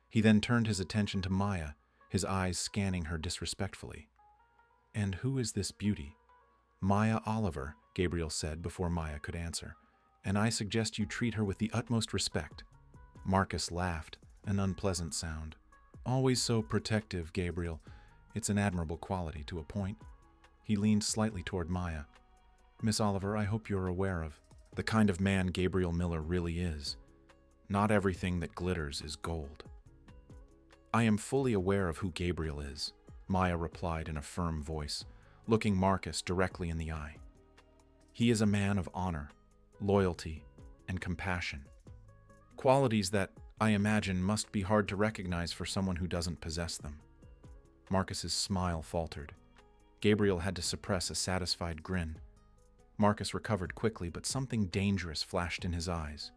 He then turned his attention to Maya, his eyes scanning her disrespectfully. "And who is this beauty?" "Maya Oliver," Gabriel said before Maya could answer. "And I suggest you treat her with the utmost respect." Marcus laughed, an unpleasant sound. "Always so protective, Gabriel. It's an admirable quality to a point." He leaned slightly toward Maya. "Miss Oliver, I hope you're aware of the kind of man Gabriel Miller really is. Not everything that glitters is gold." "I am fully aware of who Gabriel is," Maya replied in a firm voice, looking Marcus directly in the eye. "He is a man of honor, loyalty, and compassion. Qualities that, I imagine, must be hard to recognize for someone who doesn't possess them." Marcus's smile faltered. Gabriel had to suppress a satisfied grin. Marcus recovered quickly, but something dangerous flashed in his eyes.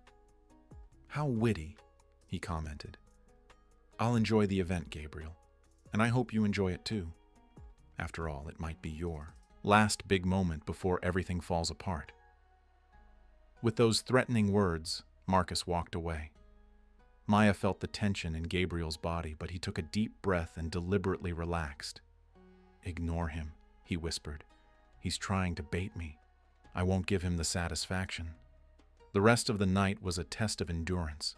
"How witty," he commented. "I'll enjoy the event, Gabriel, and I hope you enjoy it too. After all, it might be your last big moment before everything falls apart." With those threatening words, Marcus walked away. Maya felt the tension in Gabriel's body, but he took a deep breath and deliberately relaxed. "Ignore him," he whispered. "He's trying to bait me. I won't give him the satisfaction." The rest of the night was a test of endurance.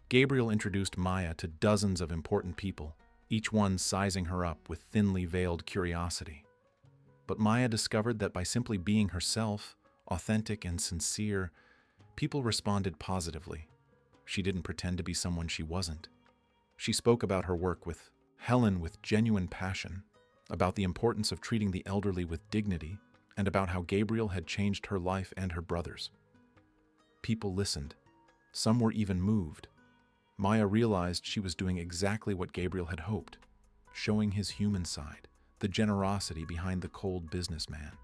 Gabriel introduced Maya to dozens of important people, each one sizing her up with thinly veiled curiosity. But Maya discovered that by simply being herself, authentic and sincere, people responded positively. She didn't pretend to be someone she wasn't. She spoke about her work with Helen with genuine passion, about the importance of treating the elderly with dignity, and about how Gabriel had changed her life and her brother's. People listened. Some were even moved. Maya realized she was doing exactly what Gabriel had hoped, showing his human side, the generosity behind the cold businessman.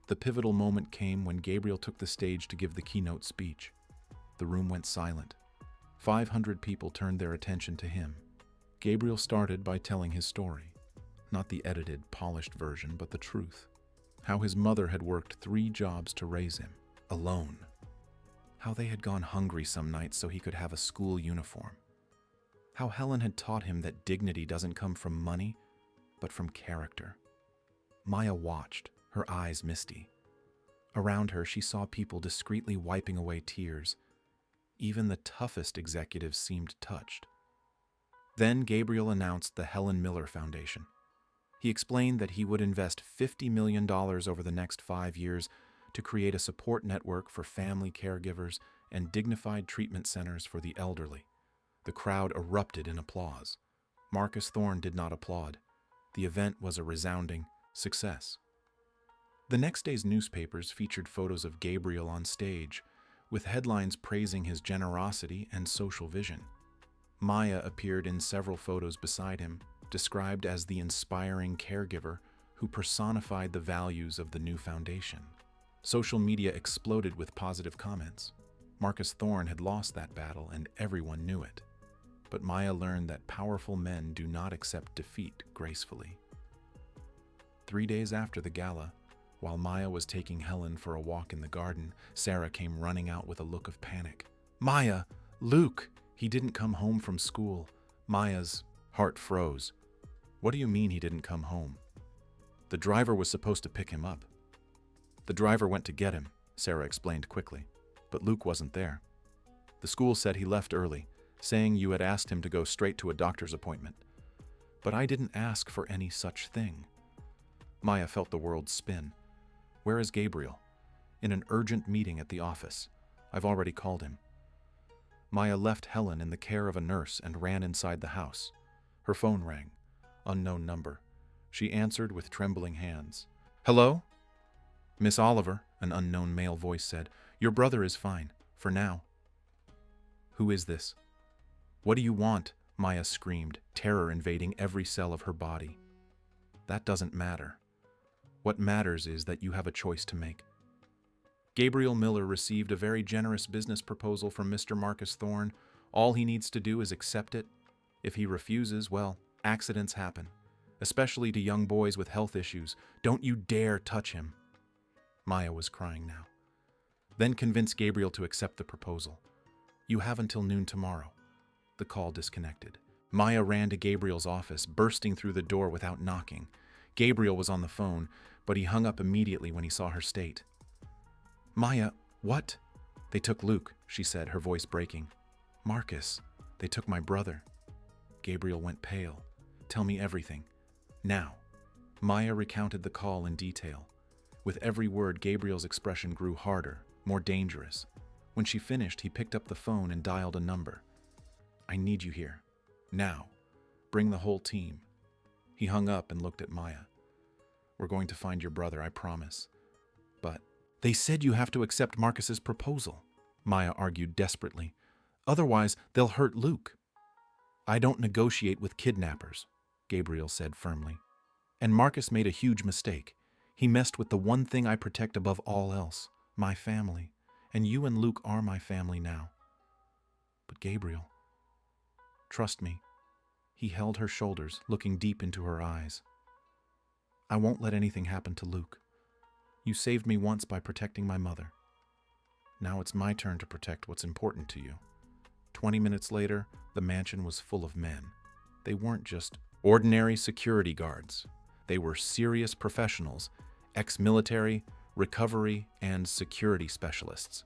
The pivotal moment came when Gabriel took the stage to give the keynote speech. The room went silent. 500 people turned their attention to him. Gabriel started by telling his story. Not the edited, polished version, but the truth. How his mother had worked 3 jobs to raise him, alone. How they had gone hungry some nights so he could have a school uniform. How Helen had taught him that dignity doesn't come from money, but from character. Maya watched, her eyes misty. Around her, she saw people discreetly wiping away tears. Even the toughest executives seemed touched. Then Gabriel announced the Helen Miller Foundation. He explained that he would invest $50 million over the next 5 years to create a support network for family caregivers and dignified treatment centers for the elderly. The crowd erupted in applause. Marcus Thorne did not applaud. The event was a resounding success. The next day's newspapers featured photos of Gabriel on stage, with headlines praising his generosity and social vision. Maya appeared in several photos beside him, described as the inspiring caregiver who personified the values of the new foundation. Social media exploded with positive comments. Marcus Thorne had lost that battle, and everyone knew it. but Maya learned that powerful men do not accept defeat gracefully. 3 days after the gala, while Maya was taking Helen for a walk in the garden, Sarah came running out with a look of panic. "Maya! Luke! He didn't come home from school." Maya's heart froze. "What do you mean he didn't come home?" "The driver was supposed to pick him up." "The driver went to get him," Sarah explained quickly, "but Luke wasn't there. The school said he left early, saying you had asked him to go straight to a doctor's appointment. But I didn't ask for any such thing." Maya felt the world spin. "Where is Gabriel?" "In an urgent meeting at the office. I've already called him." Maya left Helen in the care of a nurse and ran inside the house. Her phone rang. Unknown number. She answered with trembling hands. "Hello?" "Miss Oliver," an unknown male voice said. "Your brother is fine, for now." "Who is this?" "What do you want?" Maya screamed, terror invading every cell of her body. "That doesn't matter. What matters is that you have a choice to make." Gabriel Miller received a very generous business proposal from Mr. Marcus Thorne. All he needs to do is accept it. If he refuses, well, accidents happen, especially to young boys with health issues. Don't you dare touch him. Maya was crying now. Then convince Gabriel to accept the proposal. "You have until noon tomorrow." The call disconnected. Maya ran to Gabriel's office, bursting through the door without knocking. Gabriel was on the phone, but he hung up immediately when he saw her state. "Maya, what?" "They took Luke," she said, her voice breaking. "Marcus, they took my brother." Gabriel went pale. "Tell me everything. Now." Maya recounted the call in detail. With every word, Gabriel's expression grew harder, more dangerous. When she finished, he picked up the phone and dialed a number. "I need you here. Now. Bring the whole team." He hung up and looked at Maya. "We're going to find your brother, I promise. But they said you have to accept Marcus's proposal," Maya argued desperately. "Otherwise, they'll hurt Luke." "I don't negotiate with kidnappers," Gabriel said firmly. "And Marcus made a huge mistake. He messed with the one thing I protect above all else, my family. And you and Luke are my family now." "But Gabriel, trust me." He held her shoulders, looking deep into her eyes. "I won't let anything happen to Luke. You saved me once by protecting my mother. Now it's my turn to protect what's important to you." 20 minutes later, the mansion was full of men. They weren't just ordinary security guards. They were serious professionals, ex-military, recovery, and security specialists.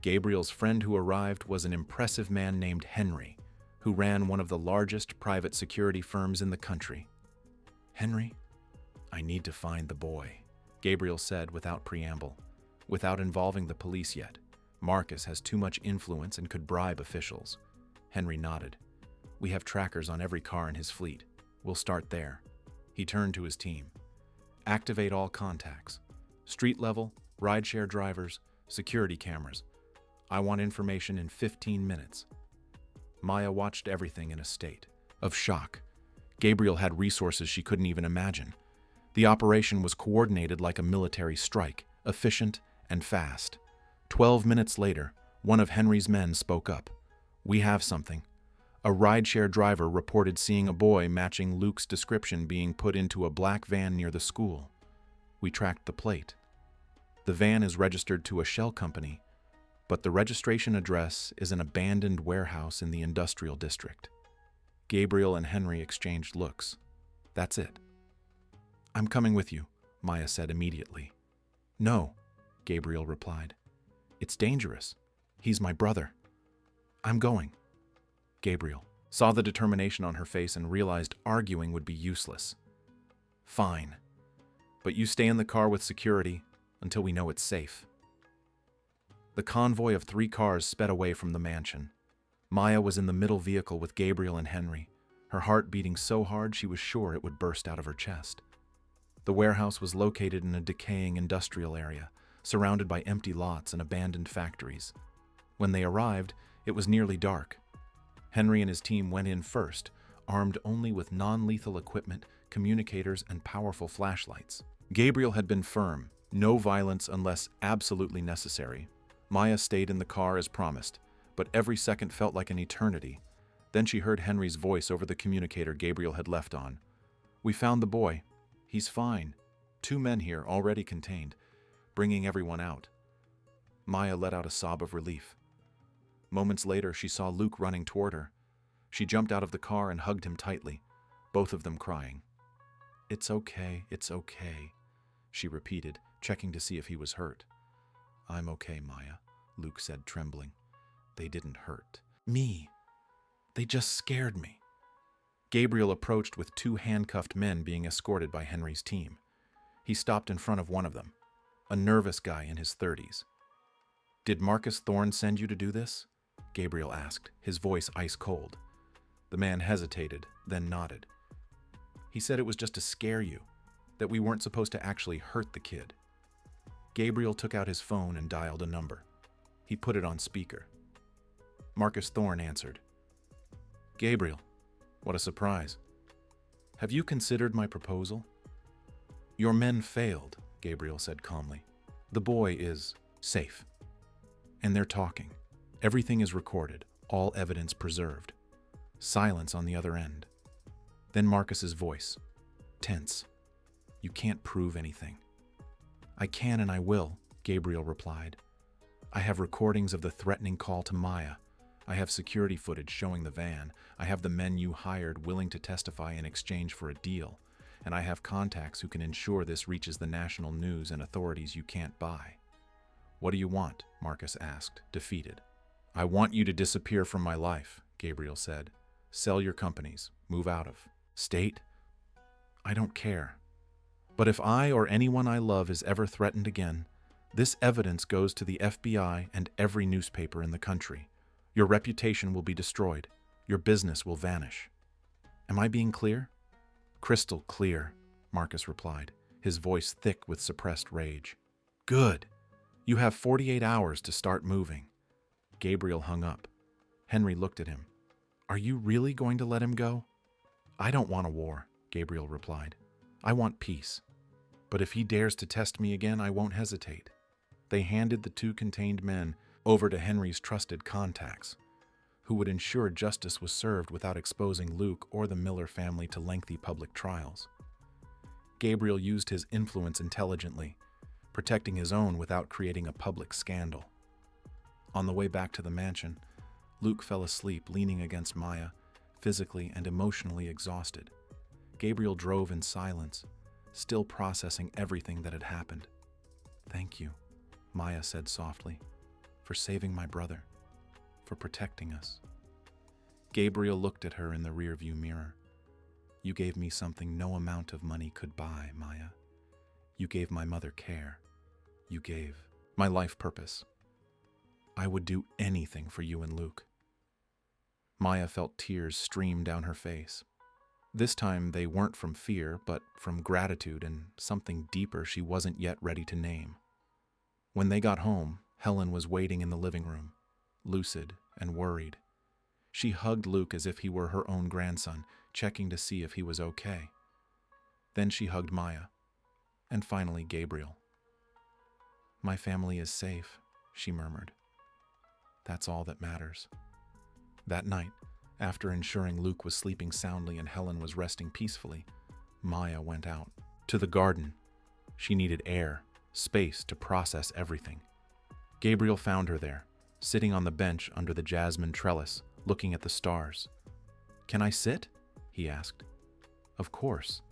Gabriel's friend who arrived was an impressive man named Henry, who ran one of the largest private security firms in the country. "Henry, I need to find the boy," Gabriel said without preamble. "Without involving the police yet. Marcus has too much influence and could bribe officials." Henry nodded. "We have trackers on every car in his fleet. We'll start there." He turned to his team. "Activate all contacts. Street level, rideshare drivers, security cameras. I want information in 15 minutes. Maya watched everything in a state of shock. Gabriel had resources she couldn't even imagine. The operation was coordinated like a military strike, efficient and fast. 12 minutes later, one of Henry's men spoke up. "We have something." A rideshare driver reported seeing a boy matching Luke's description being put into a black van near the school. We tracked the plate. The van is registered to a shell company, but the registration address is an abandoned warehouse in the industrial district. Gabriel and Henry exchanged looks. "That's it." "I'm coming with you," Maya said immediately. "No," Gabriel replied. "It's dangerous. He's my brother." "I'm going." Gabriel saw the determination on her face and realized arguing would be useless. "Fine. But you stay in the car with security until we know it's safe." The convoy of 3 cars sped away from the mansion. Maya was in the middle vehicle with Gabriel and Henry, her heart beating so hard she was sure it would burst out of her chest. The warehouse was located in a decaying industrial area, surrounded by empty lots and abandoned factories. When they arrived, it was nearly dark. Henry and his team went in first, armed only with non-lethal equipment, communicators, and powerful flashlights. Gabriel had been firm, no violence unless absolutely necessary. Maya stayed in the car as promised, but every second felt like an eternity. Then she heard Henry's voice over the communicator Gabriel had left on. "We found the boy. He's fine. 2 men here, already contained, bringing everyone out." Maya let out a sob of relief. Moments later, she saw Luke running toward her. She jumped out of the car and hugged him tightly, both of them crying. It's okay," she repeated, checking to see if he was hurt. "I'm okay, Maya," Luke said, trembling. "They didn't hurt me. They just scared me." Gabriel approached with 2 handcuffed men being escorted by Henry's team. He stopped in front of one of them, a nervous guy in his 30s. "Did Marcus Thorne send you to do this?" Gabriel asked, his voice ice cold. The man hesitated, then nodded. "He said it was just to scare you, that we weren't supposed to actually hurt the kid." Gabriel took out his phone and dialed a number. He put it on speaker. Marcus Thorne answered. "Gabriel, what a surprise. Have you considered my proposal?" "Your men failed," Gabriel said calmly. "The boy is safe. And they're talking. Everything is recorded, all evidence preserved." Silence on the other end. Then Marcus's voice, tense. "You can't prove anything." "I can and I will," Gabriel replied. "I have recordings of the threatening call to Maya. I have security footage showing the van. I have the men you hired willing to testify in exchange for a deal. And I have contacts who can ensure this reaches the national news and authorities you can't buy." "What do you want?" Marcus asked, defeated. "I want you to disappear from my life," Gabriel said. "Sell your companies. Move out of state. I don't care. But if I or anyone I love is ever threatened again, this evidence goes to the FBI and every newspaper in the country. Your reputation will be destroyed. Your business will vanish." "Am I being clear?" "Crystal clear," Marcus replied, his voice thick with suppressed rage. "Good. You have 48 hours to start moving." Gabriel hung up. Henry looked at him. "Are you really going to let him go?" "I don't want a war," Gabriel replied. "I want peace. But if he dares to test me again, I won't hesitate." They handed the 2 contained men over to Henry's trusted contacts, who would ensure justice was served without exposing Luke or the Miller family to lengthy public trials. Gabriel used his influence intelligently, protecting his own without creating a public scandal. On the way back to the mansion, Luke fell asleep leaning against Maya, physically and emotionally exhausted. Gabriel drove in silence, still processing everything that had happened. "Thank you," Maya said softly, "for saving my brother, for protecting us." Gabriel looked at her in the rearview mirror. "You gave me something no amount of money could buy, Maya. You gave my mother care. You gave my life purpose. I would do anything for you and Luke." Maya felt tears stream down her face. This time they weren't from fear, but from gratitude and something deeper she wasn't yet ready to name. When they got home, Helen was waiting in the living room, lucid and worried. She hugged Luke as if he were her own grandson, checking to see if he was okay. Then she hugged Maya, and finally Gabriel. "My family is safe," she murmured. "That's all that matters." That night, after ensuring Luke was sleeping soundly and Helen was resting peacefully, Maya went out to the garden. She needed air, space to process everything. Gabriel found her there, sitting on the bench under the jasmine trellis, looking at the stars. "Can I sit?" he asked. "Of course."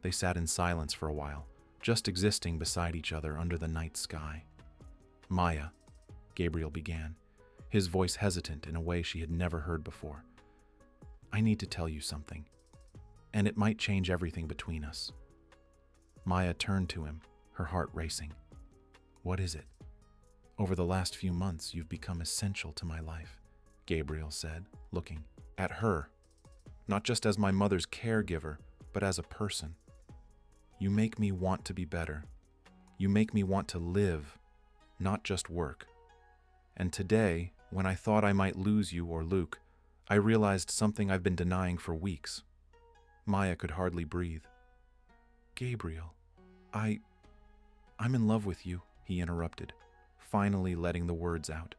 They sat in silence for a while, just existing beside each other under the night sky. "Maya," Gabriel began, his voice hesitant in a way she had never heard before. "I need to tell you something, and it might change everything between us." Maya turned to him, her heart racing. "What is it?" "Over the last few months, you've become essential to my life," Gabriel said, looking at her, "not just as my mother's caregiver, but as a person. You make me want to be better. You make me want to live, not just work. And today, when I thought I might lose you or Luke, I realized something I've been denying for weeks." Maya could hardly breathe. "Gabriel, I'm in love with you," he interrupted, finally letting the words out.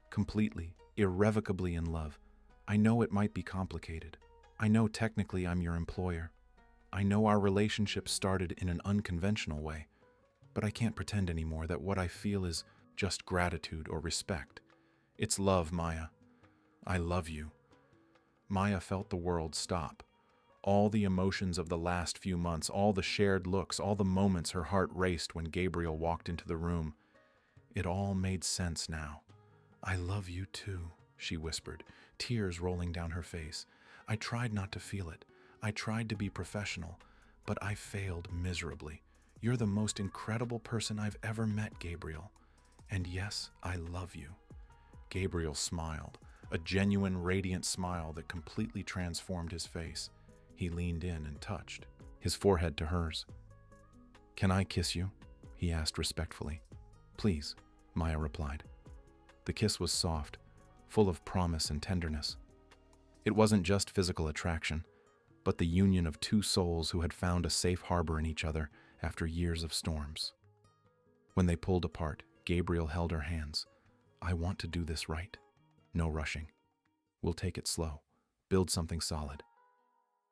"Completely, irrevocably in love. I know it might be complicated. I know technically I'm your employer. I know our relationship started in an unconventional way, but I can't pretend anymore that what I feel is just gratitude or respect. It's love, Maya. I love you." Maya felt the world stop. All the emotions of the last few months, all the shared looks, all the moments her heart raced when Gabriel walked into the room. It all made sense now. "I love you too," she whispered, tears rolling down her face. "I tried not to feel it. I tried to be professional, but I failed miserably. You're the most incredible person I've ever met, Gabriel. And yes, I love you." Gabriel smiled, a genuine, radiant smile that completely transformed his face. He leaned in and touched, his forehead to hers. "Can I kiss you?" he asked respectfully. "Please," Maya replied. The kiss was soft, full of promise and tenderness. It wasn't just physical attraction, but the union of two souls who had found a safe harbor in each other after years of storms. When they pulled apart, Gabriel held her hands. "I want to do this right. No rushing. We'll take it slow. Build something solid."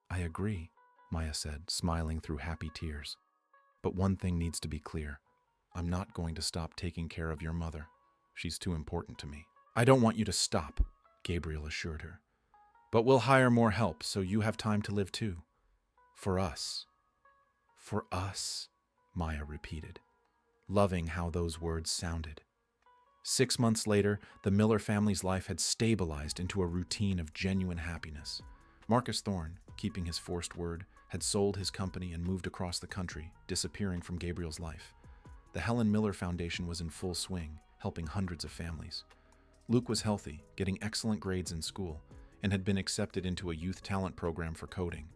"I agree," Maya said, smiling through happy tears. "But one thing needs to be clear. I'm not going to stop taking care of your mother. She's too important to me." "I don't want you to stop," Gabriel assured her. "But we'll hire more help so you have time to live too. For us." "For us," Maya repeated, loving how those words sounded. 6 months later, the Miller family's life had stabilized into a routine of genuine happiness. Marcus Thorne, keeping his forced word, had sold his company and moved across the country, disappearing from Gabriel's life. The Helen Miller Foundation was in full swing, helping hundreds of families. Luke was healthy, getting excellent grades in school, and had been accepted into a youth talent program for coding.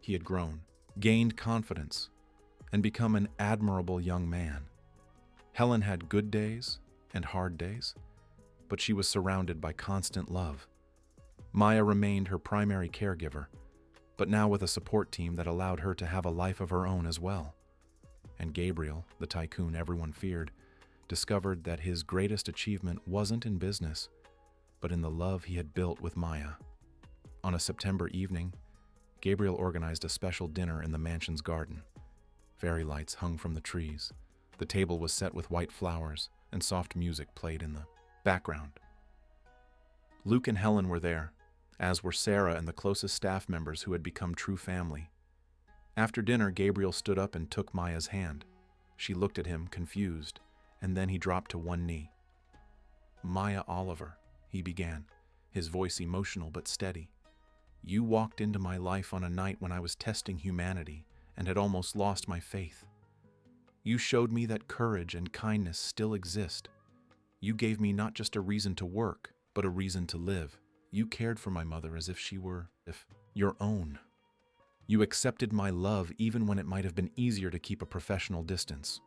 He had grown, gained confidence, and become an admirable young man. Helen had good days and hard days, but she was surrounded by constant love. Maya remained her primary caregiver, but now with a support team that allowed her to have a life of her own as well. And Gabriel, the tycoon everyone feared, discovered that his greatest achievement wasn't in business, but in the love he had built with Maya. On a September evening, Gabriel organized a special dinner in the mansion's garden. Fairy lights hung from the trees. The table was set with white flowers, and soft music played in the background. Luke and Helen were there, as were Sarah and the closest staff members who had become true family. After dinner, Gabriel stood up and took Maya's hand. She looked at him, confused, and then he dropped to one knee. "Maya Oliver," he began, his voice emotional but steady. "You walked into my life on a night when I was testing humanity and had almost lost my faith. You showed me that courage and kindness still exist. You gave me not just a reason to work, but a reason to live. You cared for my mother as if she were your own. You accepted my love even when it might have been easier to keep a professional distance."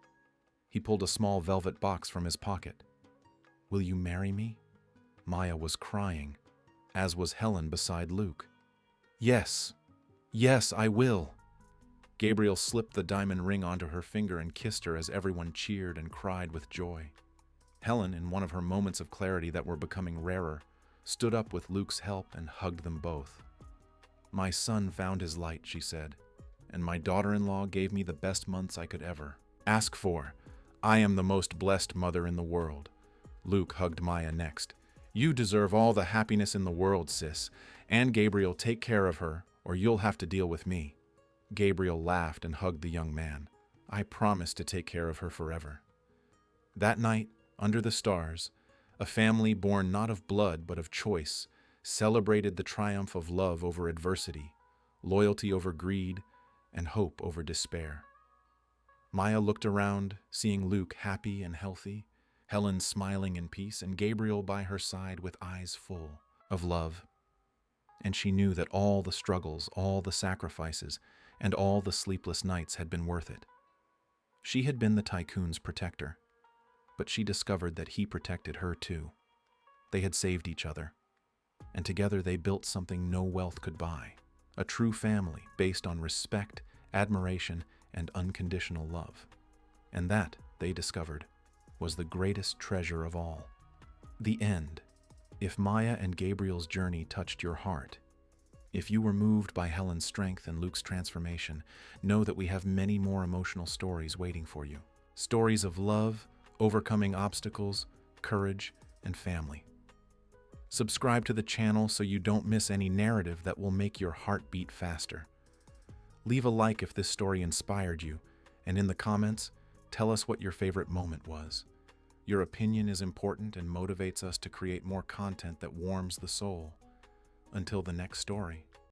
He pulled a small velvet box from his pocket. "Will you marry me?" Maya was crying, as was Helen beside Luke. "Yes, yes, I will." Gabriel slipped the diamond ring onto her finger and kissed her as everyone cheered and cried with joy. Helen, in one of her moments of clarity that were becoming rarer, stood up with Luke's help and hugged them both. "My son found his light," she said, "and my daughter-in-law gave me the best months I could ever ask for. I am the most blessed mother in the world." Luke hugged Maya next. "You deserve all the happiness in the world, sis. And Gabriel, take care of her, or you'll have to deal with me." Gabriel laughed and hugged the young man. "I promise to take care of her forever." That night, under the stars, a family born not of blood but of choice celebrated the triumph of love over adversity, loyalty over greed, and hope over despair. Maya looked around, seeing Luke happy and healthy, Helen smiling in peace, and Gabriel by her side with eyes full of love. And she knew that all the struggles, all the sacrifices, and all the sleepless nights had been worth it. She had been the tycoon's protector, but she discovered that he protected her too. They had saved each other, and together they built something no wealth could buy, a true family based on respect, admiration, and unconditional love. And that, they discovered, was the greatest treasure of all. The end. If Maya and Gabriel's journey touched your heart, if you were moved by Helen's strength and Luke's transformation, know that we have many more emotional stories waiting for you. Stories of love, overcoming obstacles, courage, and family. Subscribe to the channel so you don't miss any narrative that will make your heart beat faster. Leave a like if this story inspired you, and in the comments, tell us what your favorite moment was. Your opinion is important and motivates us to create more content that warms the soul. Until the next story.